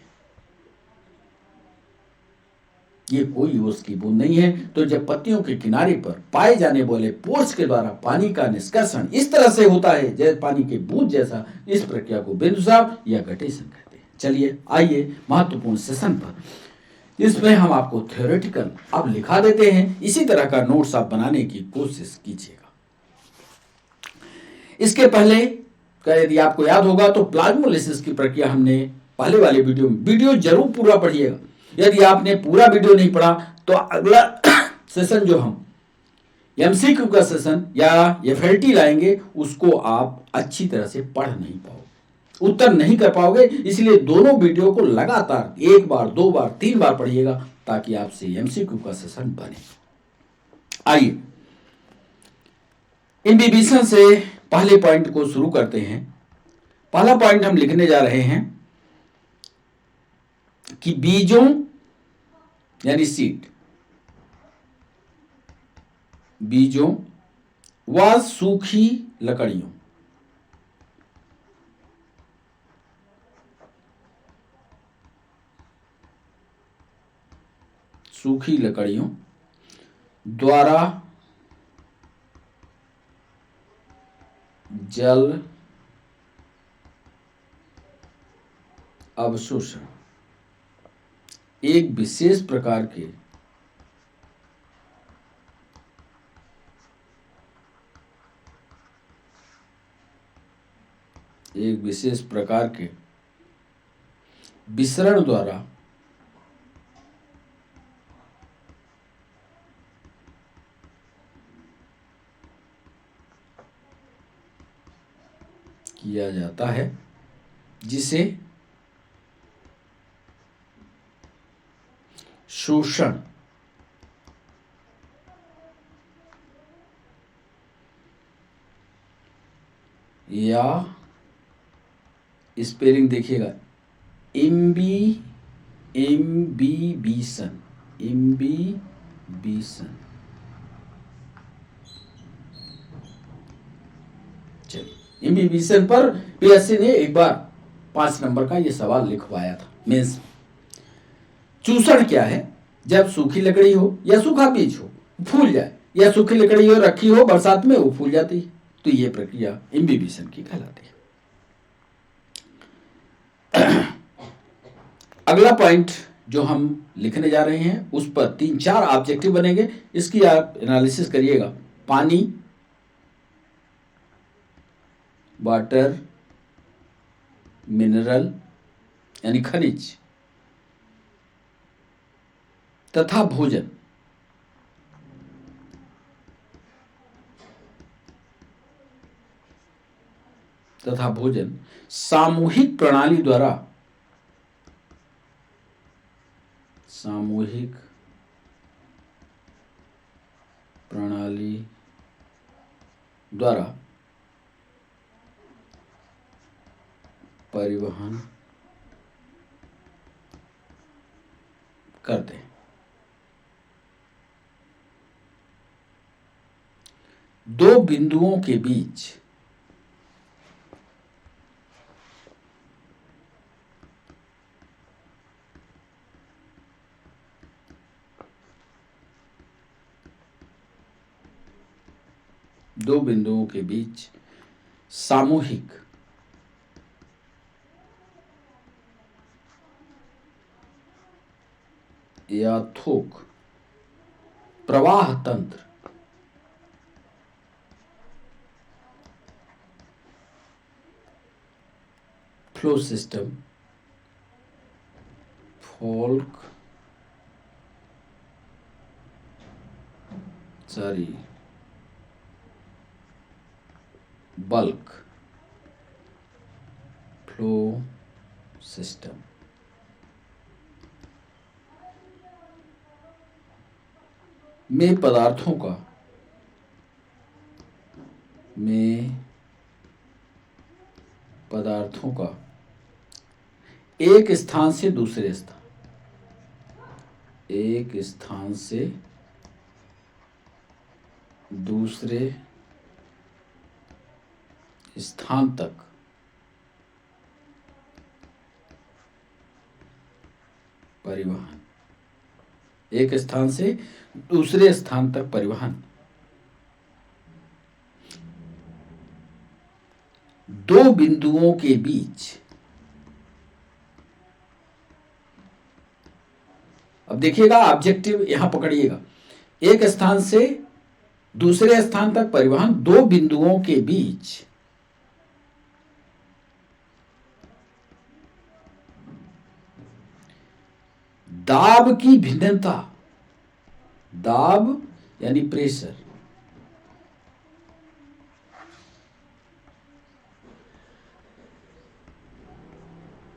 A: ये कोई ओस की बूंद नहीं है। तो जब पत्तियों के किनारे पर पाए जाने वाले पोर्स के द्वारा पानी का निष्कर्षण इस तरह से होता है, जैसे पानी के बूंद जैसा, इस प्रक्रिया को बिंदु स्राव या गटेशन कहते हैं। चलिए आइए महत्वपूर्ण सेशन पर, इसमें हम आपको थ्योरेटिकल अब लिखा देते हैं, इसी तरह का नोट्स आप बनाने की कोशिश कीजिएगा। इसके पहले यदि आपको याद होगा तो प्लाज्मोलिसिस की प्रक्रिया हमने पहले वाले वीडियो जरूर पूरा पढ़िएगा। यदि आपने पूरा वीडियो नहीं पढ़ा तो अगला सेशन जो हम एमसीक्यू का सेशन या एफएलटी लाएंगे, उसको आप अच्छी तरह से पढ़ नहीं पाओगे, उत्तर नहीं कर पाओगे। इसलिए दोनों वीडियो को लगातार 1 बार 2 बार 3 बार पढ़िएगा, ताकि आपसे एमसीक्यू का सेशन बने। आइए इन डिविजन से पहले पॉइंट को शुरू करते हैं। पहला पॉइंट हम लिखने जा रहे हैं कि बीजों यानी सीड, बीजों व सूखी लकड़ियों, सूखी लकड़ियों द्वारा जल अवशोषण एक विशेष प्रकार के एक विशेष प्रकार के विसरण द्वारा किया जाता है, जिसे शोषण या स्पेलिंग देखिएगा, इम्बिबिशन, चलिए इम्बिबिशन पर पीएससी ने एक बार 5 नंबर का ये सवाल लिखवाया था मेंस। चूषण क्या है? जब सूखी लकड़ी हो या सूखा बीज हो फूल जाए, या सूखी लकड़ी हो रखी हो बरसात में वो फूल जाती है, तो ये प्रक्रिया इम्बिबिशन की कहलाती है। अगला पॉइंट जो हम लिखने जा रहे हैं उस पर 3-4 ऑब्जेक्टिव बनेंगे, इसकी आप एनालिसिस करिएगा। पानी, वाटर, मिनरल यानी खनिज, तथा भोजन। सामूहिक प्रणाली द्वारा परिवहन करते हैं। दो बिंदुओं के बीच सामूहिक या थोक प्रवाह तंत्र flow system, bulk flow system में पदार्थों का एक स्थान से दूसरे स्थान तक परिवहन, एक स्थान से दूसरे स्थान तक परिवहन। दो बिंदुओं के बीच, अब देखिएगा ऑब्जेक्टिव यहां पकड़िएगा, एक स्थान से दूसरे स्थान तक परिवहन, दो बिंदुओं के बीच दाब की भिन्नता, दाब यानी प्रेशर,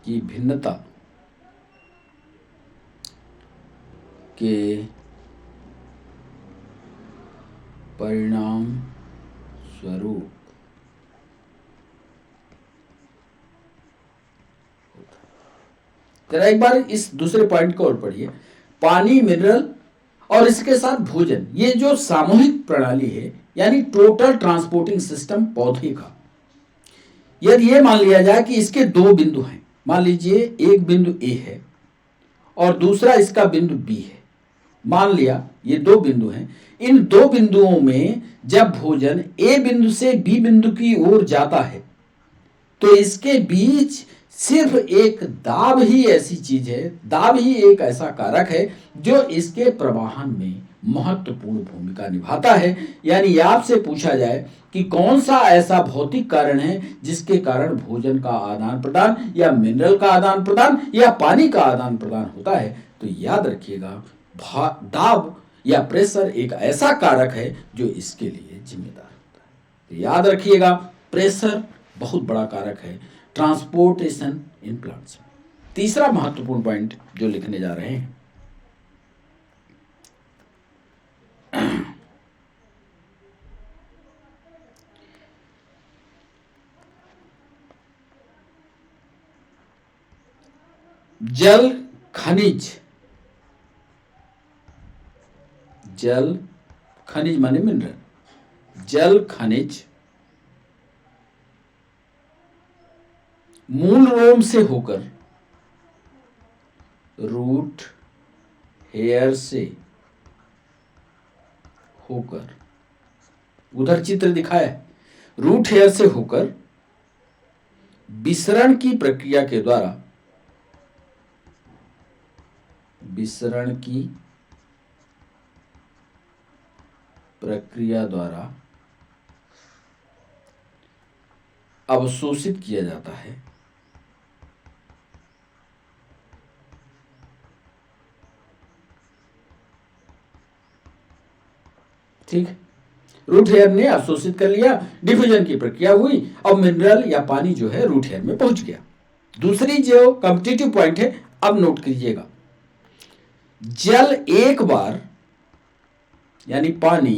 A: की भिन्नता के परिणाम स्वरूप जरा एक बार इस दूसरे पॉइंट को और पढ़िए। पानी, मिनरल और इसके साथ भोजन, ये जो सामूहिक प्रणाली है यानी टोटल ट्रांसपोर्टिंग सिस्टम पौधे का, यदि ये मान लिया जाए कि इसके दो बिंदु हैं, मान लीजिए एक बिंदु ए है और दूसरा इसका बिंदु बी है, मान लिया ये दो बिंदु हैं, इन दो बिंदुओं में जब भोजन ए बिंदु से बी बिंदु की ओर जाता है तो इसके बीच सिर्फ एक दाब ही ऐसी चीज है, दाब ही एक ऐसा कारक है जो इसके प्रवाहन में महत्वपूर्ण भूमिका निभाता है। यानी आपसे पूछा जाए कि कौन सा ऐसा भौतिक कारण है जिसके कारण भोजन का आदान प्रदान या मिनरल का आदान प्रदान या पानी का आदान प्रदान होता है, तो याद रखिएगा दाब या प्रेशर एक ऐसा कारक है जो इसके लिए जिम्मेदार होता है। तो याद रखिएगा प्रेशर बहुत बड़ा कारक है ट्रांसपोर्टेशन इन प्लांट्स में। तीसरा महत्वपूर्ण पॉइंट जो लिखने जा रहे हैं, जल खनिज, जल खनिज माने मिनरल, जल खनिज मूल रोम से होकर, रूट हेयर से होकर, उधर चित्र दिखाया है, रूट हेयर से होकर विसरण की प्रक्रिया के द्वारा, विसरण की प्रक्रिया द्वारा अवशोषित किया जाता है। ठीक, रूट हेयर ने अवशोषित कर लिया, डिफ्यूजन की प्रक्रिया हुई, अब मिनरल या पानी जो है रूट हेयर में पहुंच गया। दूसरी जो कॉम्पिटिटिव पॉइंट है, अब नोट कीजिएगा, जल एक बार यानी पानी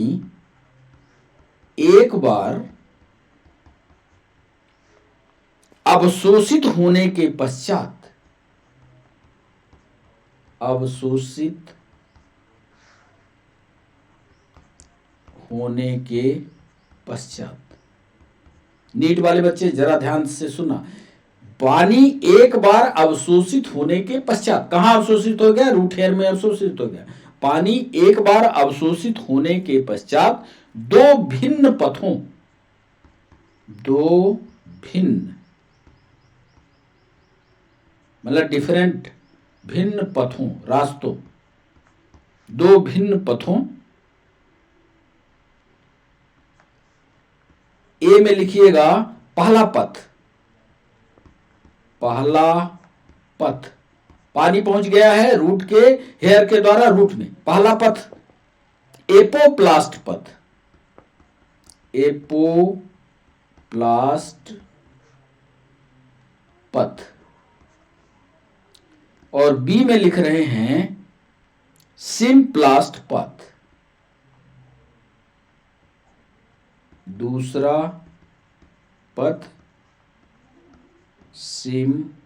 A: एक बार अवशोषित होने के पश्चात, अवशोषित होने के पश्चात, नीट वाले बच्चे जरा ध्यान से सुनना, पानी एक बार अवशोषित होने के पश्चात, कहां अवशोषित हो गया? रूट हेयर में अवशोषित हो गया। पानी एक बार अवशोषित होने के पश्चात दो भिन्न पथों, दो भिन्न मतलब डिफरेंट, भिन्न पथों, रास्तों, दो भिन्न पथों, ए में लिखिएगा पहला पथ, पहला पथ, पानी पहुंच गया है रूट के हेयर के द्वारा रूट में, पहला पथ एपोप्लास्ट पथ, एपोप्लास्ट पथ, और बी में लिख रहे हैं सिम्प्लास्ट पथ, दूसरा पथ सिम्प्लास्ट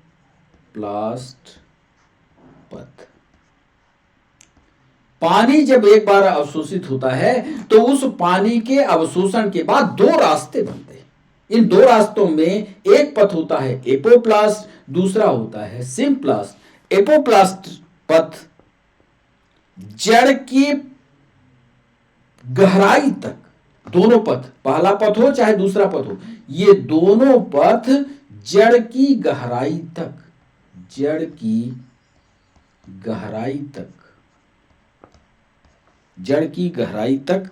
A: पथ। पानी जब एक बार अवशोषित होता है तो उस पानी के अवशोषण के बाद दो रास्ते बनते हैं। इन दो रास्तों में एक पथ होता है एपोप्लास्ट, दूसरा होता है सिम्प्लास्ट। एपोप्लास्ट पथ जड़ की गहराई तक, दोनों पथ, पहला पथ हो चाहे दूसरा पथ हो, ये दोनों पथ जड़ की गहराई तक, जड़ की गहराई तक, जड़ की गहराई तक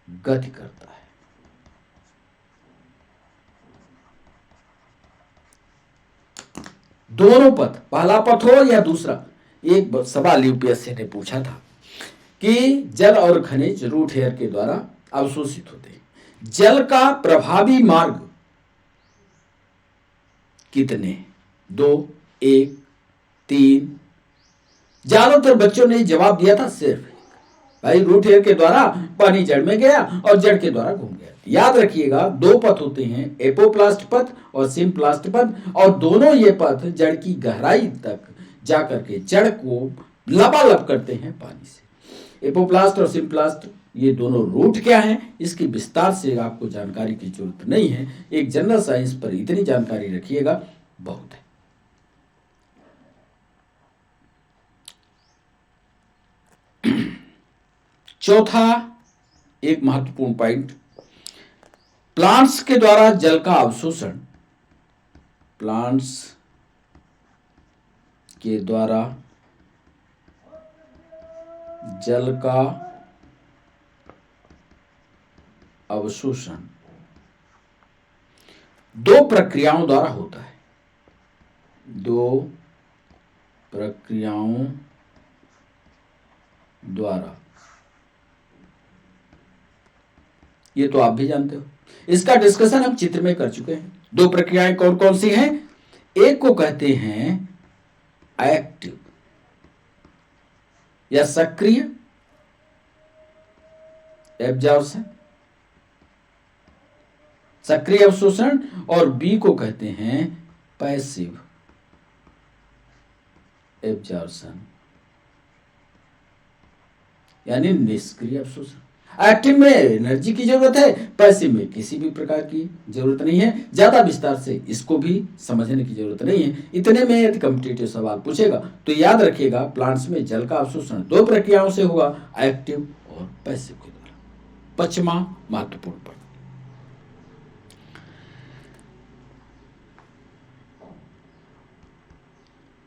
A: गति करता है। दोनों पथ, पहला पथ हो या दूसरा। एक सवाल यूपीएससी ने पूछा था कि जल और खनिज रूट हेयर के द्वारा अवशोषित होते हैं, जल का प्रभावी मार्ग कितने? 2, 1, 3। ज्यादातर बच्चों ने जवाब दिया था सिर्फ भाई रूट हेयर के द्वारा पानी जड़ में गया और जड़ के द्वारा घूम गया। याद रखिएगा दो पथ होते हैं, एपोप्लास्ट पथ और सिम्प्लास्ट पथ, और दोनों ये पथ जड़ की गहराई तक जाकर के जड़ को लबालब करते हैं पानी से। एपोप्लास्ट और सिम्प्लास्ट ये दोनों रूट क्या हैं इसकी विस्तार से आपको जानकारी की जरूरत नहीं है, एक जनरल साइंस पर इतनी जानकारी रखिएगा बहुत है। चौथा एक महत्वपूर्ण पॉइंट, प्लांट्स के द्वारा जल का अवशोषण, प्लांट्स के द्वारा जल का अवशोषण दो प्रक्रियाओं द्वारा होता है। दो प्रक्रियाओं द्वारा, ये तो आप भी जानते हो। इसका डिस्कशन हम चित्र में कर चुके हैं। दो प्रक्रियाएं कौन कौन सी हैं? एक को कहते हैं एक्टिव या सक्रिय एब्जॉर्प्शन, सक्रिय अवशोषण, और बी को कहते हैं पैसिव एब्जॉर्प्शन यानी निष्क्रिय अवशोषण। एक्टिव में एनर्जी की जरूरत है, पैसिव में किसी भी प्रकार की जरूरत नहीं है। ज्यादा विस्तार से इसको भी समझने की जरूरत नहीं है। इतने में यदि कॉम्पिटिटिव सवाल पूछेगा तो याद रखिएगा, प्लांट्स में जल का अवशोषण दो प्रक्रियाओं से होगा, एक्टिव और पैसिव के द्वारा। 5वां महत्वपूर्ण पद,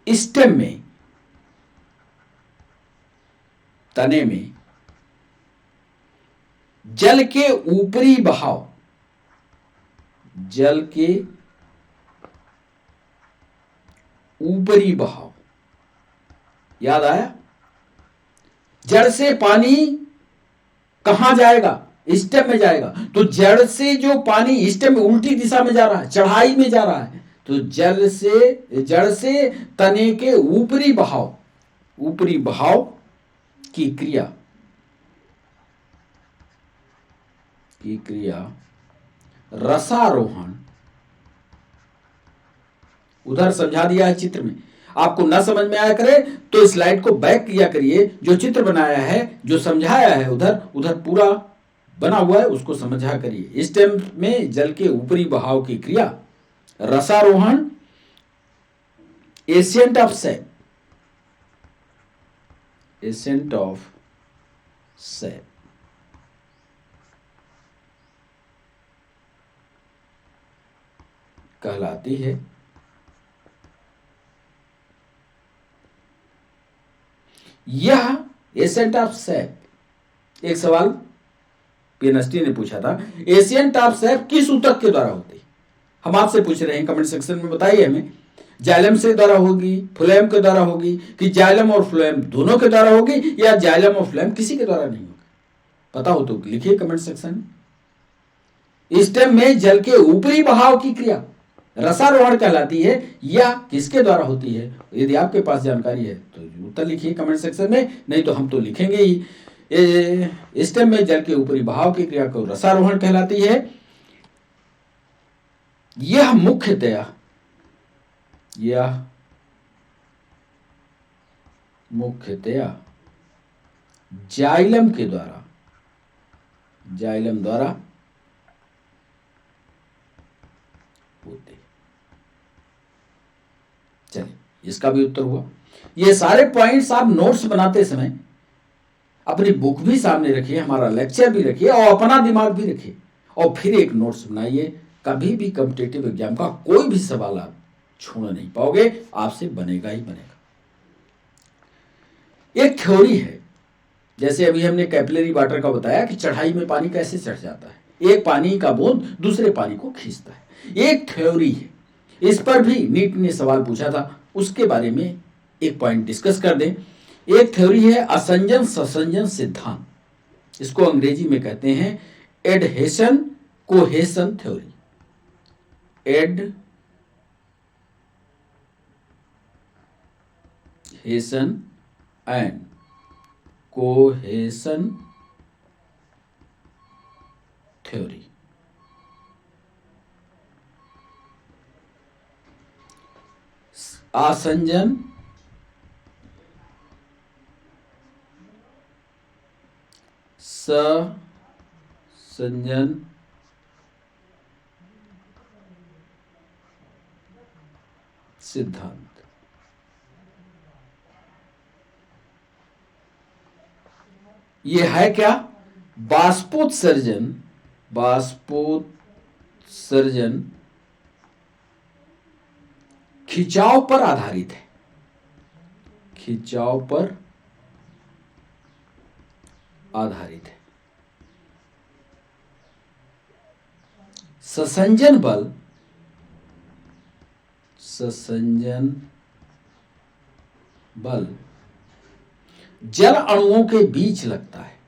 A: स्टेम में, तने में जल के ऊपरी बहाव, जल के ऊपरी बहाव, याद आया? जड़ से पानी कहां जाएगा? स्टेम में जाएगा। तो जड़ से जो पानी स्टेम में उल्टी दिशा में जा रहा है, चढ़ाई में जा रहा है, तो जड़ से तने के ऊपरी बहाव, ऊपरी बहाव की क्रिया रसारोहण, उधर समझा दिया है चित्र में। आपको ना समझ में आया करे तो स्लाइड को बैक किया करिए, जो चित्र बनाया है, जो समझाया है उधर उधर पूरा बना हुआ है, उसको समझा करिए। स्टेम में जल के ऊपरी बहाव की क्रिया रसारोहण, ascent of sap, ascent of sap कहलाती है। यह एसेंट ऑफ सैप, एक सवाल पीएनएसटी ने पूछा था, एसेंट ऑफ सैप किस ऊतक के द्वारा होती है? हम आपसे पूछ रहे हैं, कमेंट सेक्शन में बताइए हमें। जाइलम से द्वारा होगी, फ्लोएम के द्वारा होगी, कि जाइलम और फ्लोएम दोनों के द्वारा होगी, या जाइलम और फ्लोएम किसी के द्वारा नहीं होगी? पता हो तो लिखिए कमेंट सेक्शन में। स्टेम में जल के ऊपरी बहाव की क्रिया रसारोहण कहलाती है, या किसके द्वारा होती है? यदि आपके पास जानकारी है तो उत्तर लिखिए कमेंट सेक्शन में, नहीं तो हम तो लिखेंगे ही। स्टेम में जल के ऊपरी बहाव की क्रिया को रसारोहण कहलाती है। यह मुख्यतया जाइलम द्वारा होते। चलिए, इसका भी उत्तर हुआ। ये सारे पॉइंट्स आप नोट्स बनाते समय अपनी बुक भी सामने रखिए, हमारा लेक्चर भी रखिए और अपना दिमाग भी रखिए, और फिर एक नोट्स बनाइए। कभी भी कॉम्पिटिटिव एग्जाम का कोई भी सवाल आप छोड़ नहीं पाओगे, आपसे बनेगा ही बनेगा। एक थ्योरी है, जैसे अभी हमने कैपिलरी वाटर का बताया कि चढ़ाई में पानी कैसे चढ़ जाता है, एक पानी का बूंद दूसरे पानी को खींचता है। एक थ्योरी है, इस पर भी नीट ने सवाल पूछा था, उसके बारे में एक पॉइंट डिस्कस कर दें। एक थ्योरी है असंजन ससंजन सिद्धांत, इसको अंग्रेजी में कहते हैं adhesion cohesion theory. Adhesion and cohesion theory. आसंजन ससंजन सिद्धांत। ये है क्या? बाष्पोत्सर्जन खिंचाव पर आधारित है, खिंचाव पर आधारित है। ससंजन बल, ससंजन बल जल अणुओं के बीच लगता है।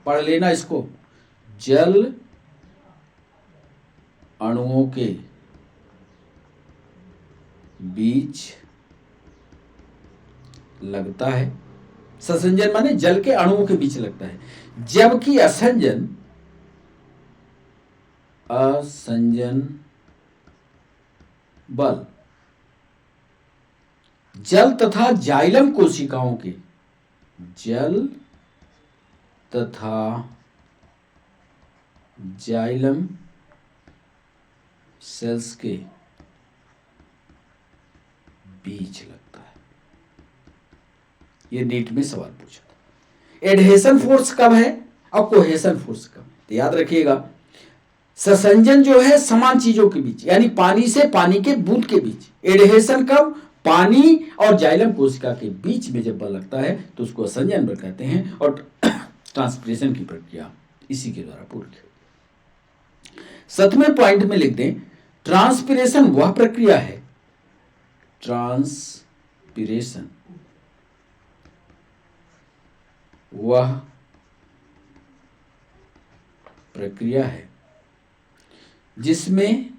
A: पढ़ लेना इसको, जल अणुओं के बीच लगता है। ससंजन माने जल के अणुओं के बीच लगता है, जबकि असंजन, असंजन बल जल तथा जाइलम कोशिकाओं के, जल तथा जाइलम सेल्स के बीच लगता है। ये नीट में सवाल पूछा था। एडहेशन फोर्स कब है और कोहेशन फोर्स कब है, तो याद रखिएगा। ससंजन जो है समान चीजों के बीच, यानी पानी से पानी के बूंद के बीच। एडहेशन कब, पानी और जाइलम कोशिका के बीच में जब बल लगता है तो उसको असंजन बल कहते हैं। और ट्रांसपिरेशन की प्रक्रिया इसी के द्वारा पूरी। 7वें पॉइंट में लिख दें, ट्रांसपिरेशन वह प्रक्रिया है, ट्रांसपिरेशन वह प्रक्रिया है जिसमें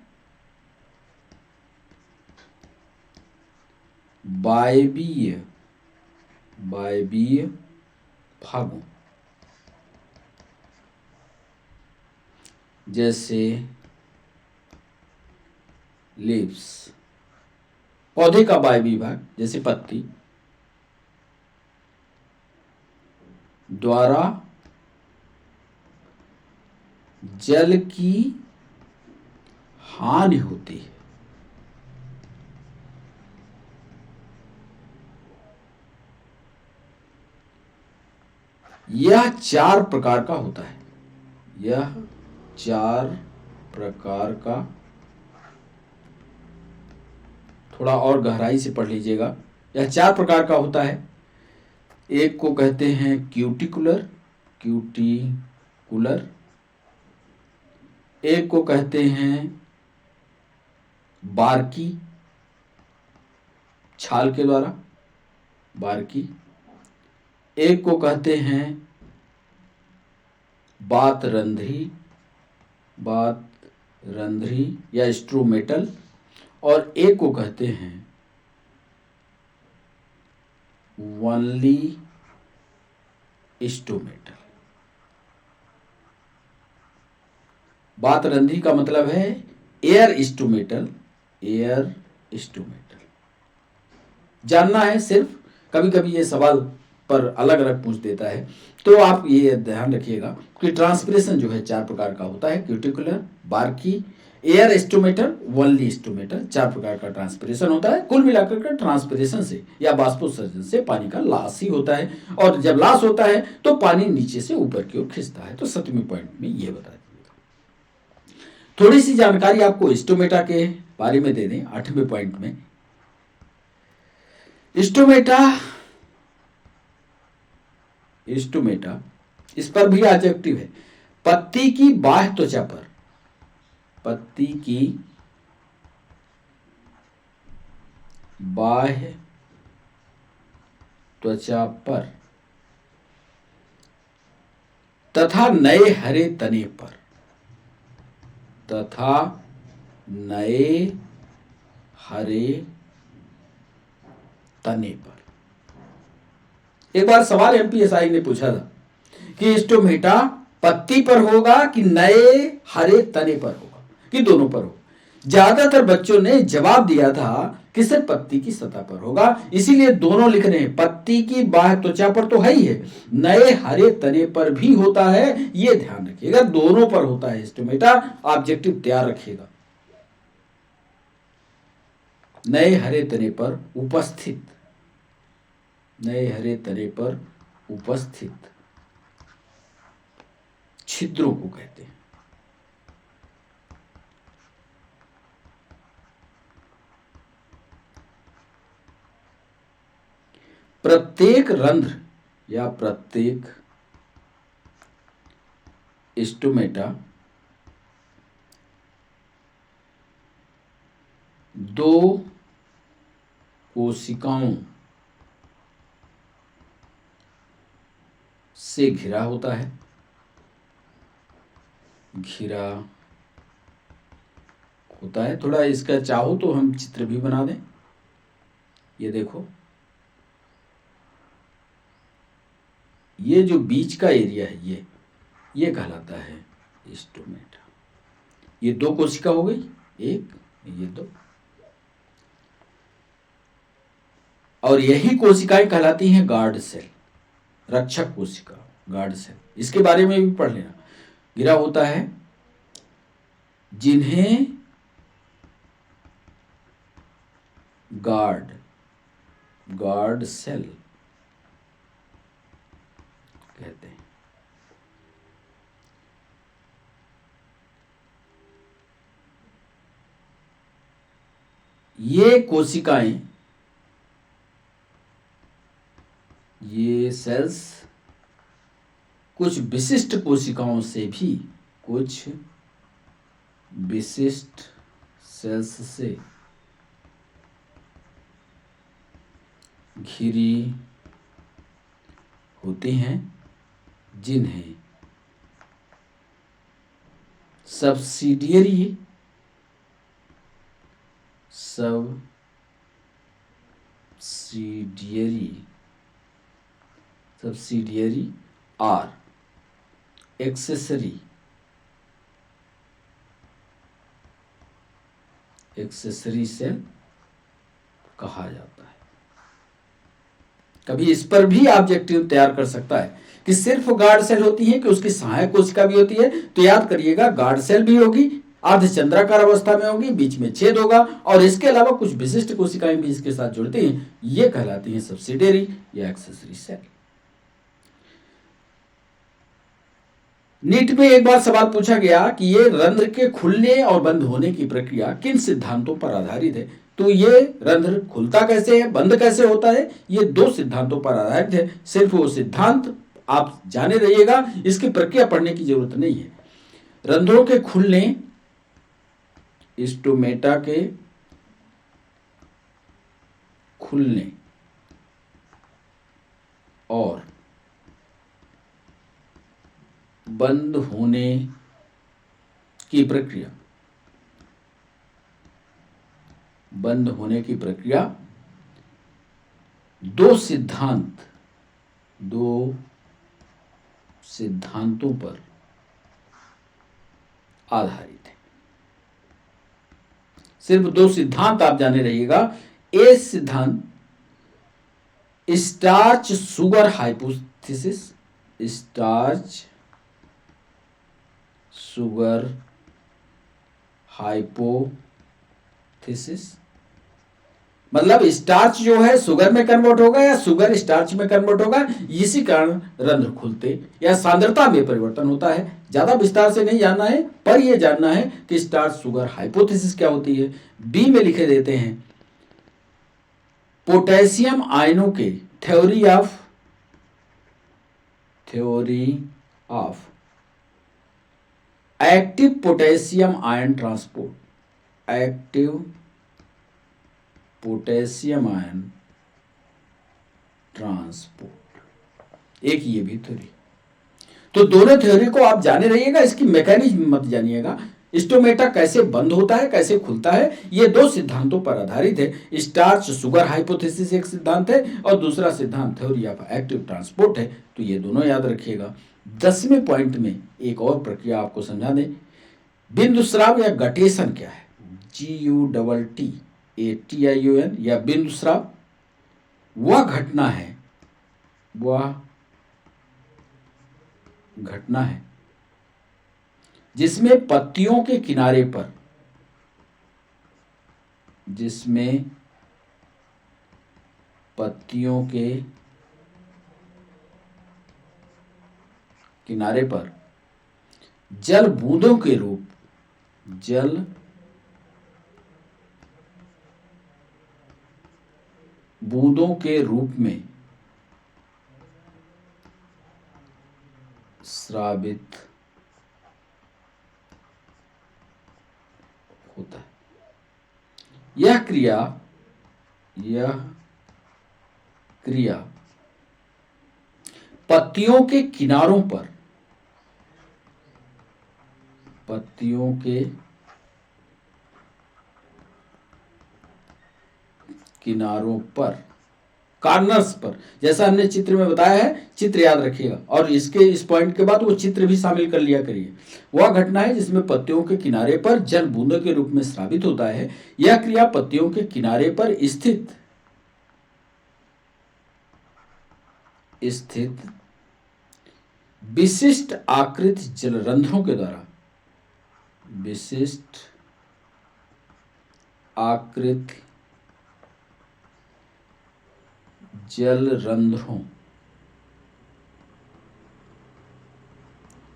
A: वायवीय भागों जैसे लीव्स, पौधे का वायवीय भाग जैसे पत्ती द्वारा जल की हानि होती है। यह 4 प्रकार का होता है, यह 4 प्रकार का, थोड़ा और गहराई से पढ़ लीजिएगा। यह 4 प्रकार का होता है। एक को कहते हैं क्यूटिकुलर, क्यूटिकुलर। एक को कहते हैं बार्की, छाल के द्वारा, बार्की। एक को कहते हैं बातरंध्री, बातरंध्री या स्ट्रोमेटल। और एक को कहते हैं वनली स्टोमेटल। बातरंध्री का मतलब है एयर स्टोमेटल, एयर स्टोमेटल। जानना है सिर्फ, कभी कभी ये सवाल पर अलग अलग पूछ देता है, तो आप ये ध्यान रखिएगा कि ट्रांसपिरेशन जो है 4 प्रकार का होता है, cuticular, barky, air stomatal, only stomatal. 4 प्रकार का ट्रांसपिरेशन होता है। कुल मिलाकर के ट्रांसपिरेशन से या बाष्पोत्सर्जन से पानी का लॉस ही होता है, और जब लॉस होता है तो पानी नीचे से ऊपर की ओर खिंचता है। तो 7वें पॉइंट में ये बता दीजिएगा। थोड़ी सी जानकारी आपको स्टोमेटा के बारे में दे दें 8वें पॉइंट में। स्टोमेटा, स्टोमेटा इस पर भी एडजेक्टिव है, पत्ती की बाह्य त्वचा पर, पत्ती की बाह्य त्वचा पर तथा नए हरे तने पर, तथा नए हरे तने पर। एक बार सवाल एमपीएसआई ने पूछा था कि स्टोमेटा पत्ती पर होगा कि नए हरे तने पर होगा कि दोनों पर होगा। ज्यादातर बच्चों ने जवाब दिया था कि सिर्फ पत्ती की सतह पर होगा, इसीलिए दोनों लिख रहे हैं। पत्ती की बाह्य त्वचा पर तो है ही है, नए हरे तने पर भी होता है, ये ध्यान रखिएगा, दोनों पर होता है स्टोमेटा। ऑब्जेक्टिव तैयार रखिएगा। नए हरे तने पर उपस्थित, नए हरे तने पर उपस्थित छिद्रों को कहते हैं। प्रत्येक रंध्र या प्रत्येक स्टोमेटा दो कोशिकाओं से घिरा होता है, घिरा होता है। थोड़ा इसका चाहो तो हम चित्र भी बना दें। ये देखो, ये जो बीच का एरिया है ये कहलाता है स्टोमेटा। ये दो कोशिका हो गई, एक, ये दो, और यही कोशिकाएं कहलाती हैं गार्ड सेल, रक्षक कोशिका, गार्ड सेल। इसके बारे में भी पढ़ लेना। गिरा होता है जिन्हें गार्ड सेल कहते हैं। ये कोशिकाएं, ये सेल्स कुछ विशिष्ट कोशिकाओं से भी, कुछ विशिष्ट सेल्स से घिरी होती हैं, जिन्हें सब्सिडियरी और एक्सेसरी सेल कहा जाता है। कभी इस पर भी ऑब्जेक्टिव तैयार कर सकता है कि सिर्फ गार्ड सेल होती है कि उसकी सहायक कोशिका भी होती है। तो याद करिएगा, गार्ड सेल भी होगी, अर्धचंद्राकार अवस्था में होगी, बीच में छेद होगा, और इसके अलावा कुछ विशिष्ट कोशिकाएं भी इसके साथ जुड़ती हैं। ये कहलाती हैं सब्सिडियरी या एक्सेसरी सेल। नीट में एक बार सवाल पूछा गया कि ये रंध्र के खुलने और बंद होने की प्रक्रिया किन सिद्धांतों पर आधारित है। तो ये रंध्र खुलता कैसे है, बंद कैसे होता है, ये दो सिद्धांतों पर आधारित है। सिर्फ वो सिद्धांत आप जाने रहिएगा, इसकी प्रक्रिया पढ़ने की जरूरत नहीं है। रंध्रों के खुलने, स्टोमेटा के खुलने और बंद होने की प्रक्रिया, दो सिद्धांतों पर आधारित है। सिर्फ दो सिद्धांत आप जाने रहिएगा। ए सिद्धांत starch sugar hypothesis, starch sugar hypothesis, मतलब स्टार्च जो है शुगर में कन्वर्ट होगा या शुगर स्टार्च में कन्वर्ट होगा, इसी कारण रंध्र खुलते या सांद्रता में परिवर्तन होता है। ज्यादा विस्तार से नहीं जानना है, पर यह जानना है कि स्टार्च शुगर हाइपोथेसिस क्या होती है। बी में लिखे देते हैं, पोटेशियम आयनों के theory of active potassium ion transport, active potassium ion transport, एक ये भी थ्योरी। तो दोनों थ्योरी को आप जाने रहिएगा, इसकी मैकेनिज्म मत जानिएगा। स्टोमेटा कैसे बंद होता है, कैसे खुलता है, ये दो सिद्धांतों पर आधारित है। स्टार्च शुगर हाइपोथेसिस एक सिद्धांत है और दूसरा सिद्धांत थ्योरी ऑफ एक्टिव ट्रांसपोर्ट है। तो ये दोनों याद रखिएगा। 10वें पॉइंट में एक और प्रक्रिया आपको समझा दें। बिंदुस्राव या गटेशन क्या है? GUTTATION या बिंदुस्राव वह घटना है जिसमें पत्तियों के किनारे पर जल बूंदों के रूप में स्रावित होता है। यह क्रिया पत्तियों के किनारों पर कार्नर्स पर, जैसा हमने चित्र में बताया है, चित्र याद रखिएगा और इसके इस पॉइंट के बाद वो चित्र भी शामिल कर लिया करिए। वह घटना है जिसमें पत्तियों के किनारे पर जल बूंदों के रूप में स्रावित होता है। यह क्रिया पत्तियों के किनारे पर स्थित विशिष्ट आकृत जलरंध्रों के द्वारा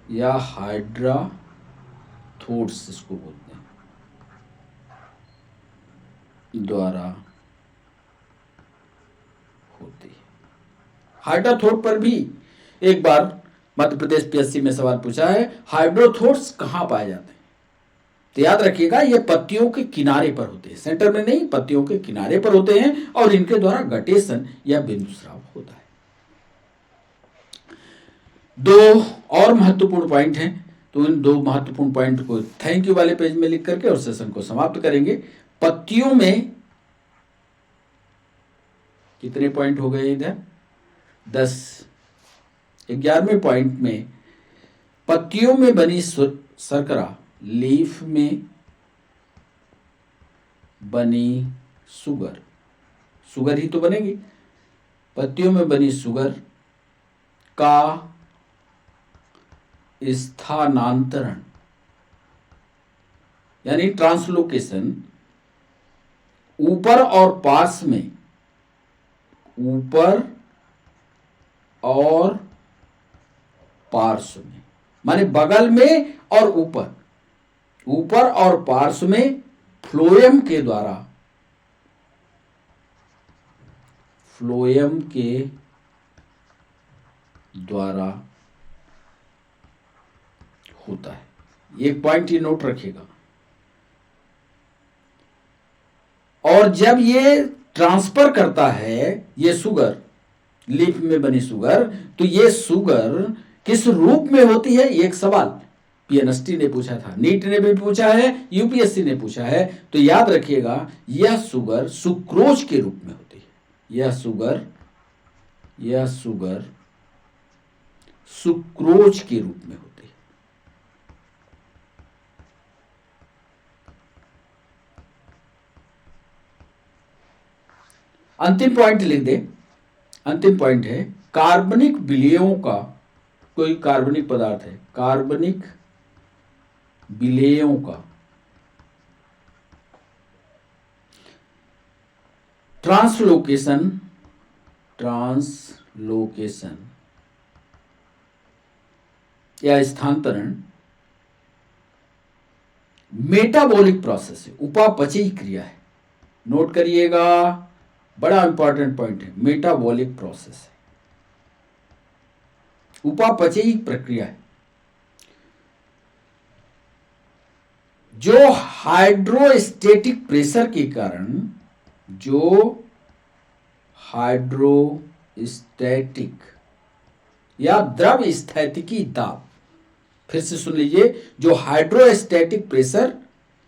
A: या हाइड्राथोड्स इसको बोलते हैं, द्वारा होती है। हाइड्राथोड पर भी एक बार मध्य प्रदेश पीएससी में सवाल पूछा है, हाइड्रोथोड्स कहां पाए जाते हैं? तो याद रखिएगा ये पत्तियों के किनारे पर होते हैं, सेंटर में नहीं, पत्तियों के किनारे पर होते हैं और इनके द्वारा गटेशन या बिंदुस्राव होता है। दो और महत्वपूर्ण पॉइंट हैं, तो इन दो महत्वपूर्ण पॉइंट को थैंक यू वाले पेज में लिख करके और सेशन को समाप्त करेंगे। पत्तियों में कितने पॉइंट हो गए इधर? 10। 11वें पॉइंट में पत्तियों में बनी शर्करा, लीफ में बनी शुगर ही तो बनेगी। पत्तियों में बनी शुगर का स्थानांतरण यानी ट्रांसलोकेशन ऊपर और पार्श्व में, माने बगल में और ऊपर और पार्श्व में फ्लोएम के द्वारा होता है। एक पॉइंट ये नोट रखिएगा। और जब ये ट्रांसफर करता है ये शुगर, लीफ में बनी शुगर, तो ये शुगर किस रूप में होती है? एक सवाल पीएनएसटी ने पूछा था, नीट ने भी पूछा है, यूपीएससी ने पूछा है। तो याद रखिएगा यह शुगर सुक्रोज के रूप में होती है। यह शुगर सुक्रोज के रूप में होती है। अंतिम पॉइंट लिख दे। अंतिम पॉइंट है कार्बनिक विलेयों का, कोई कार्बनिक पदार्थ है, कार्बनिक विलेयों का ट्रांसलोकेशन या स्थानांतरण मेटाबॉलिक प्रोसेस है, उपापचयी क्रिया है। नोट करिएगा, बड़ा इंपॉर्टेंट पॉइंट है, मेटाबॉलिक प्रोसेस है, उपापचयी प्रक्रिया है। जो हाइड्रोस्टेटिक प्रेशर के कारण, या द्रव स्थैतिकी दाब, फिर से सुन लीजिए, जो हाइड्रोस्टैटिक प्रेशर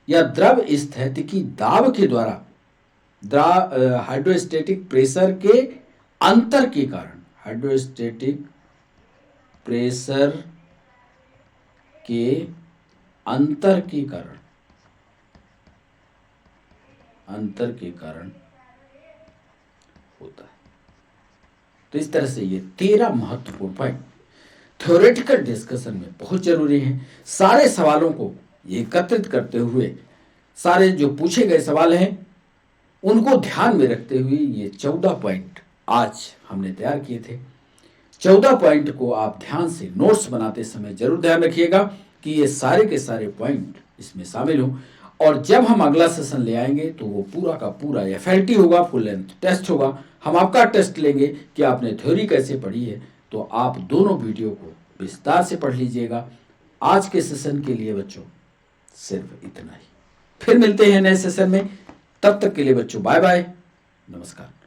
A: या द्रव स्थैतिकी दाब के द्वारा हाइड्रोस्टैटिक प्रेशर के अंतर के कारण, हाइड्रोस्टैटिक प्रेशर के अंतर के कारण होता है। तो इस तरह से ये 13 महत्वपूर्ण पॉइंट थ्योरेटिकल डिस्कशन में बहुत जरूरी है। सारे सवालों को एकत्रित करते हुए, सारे जो पूछे गए सवाल हैं उनको ध्यान में रखते हुए ये 14 पॉइंट आज हमने तैयार किए थे। 14 पॉइंट को आप ध्यान से नोट्स बनाते समय जरूर ध्यान रखिएगा कि ये सारे के सारे पॉइंट इसमें शामिल हों। और जब हम अगला सेशन ले आएंगे तो वो पूरा का पूरा FLT होगा, फुल लेंथ टेस्ट होगा। हम आपका टेस्ट लेंगे कि आपने थ्योरी कैसे पढ़ी है। तो आप दोनों वीडियो को विस्तार से पढ़ लीजिएगा। आज के सेशन के लिए बच्चों सिर्फ इतना ही। फिर मिलते हैं नए सेशन में। तब तक के लिए बच्चों बाय बाय, नमस्कार।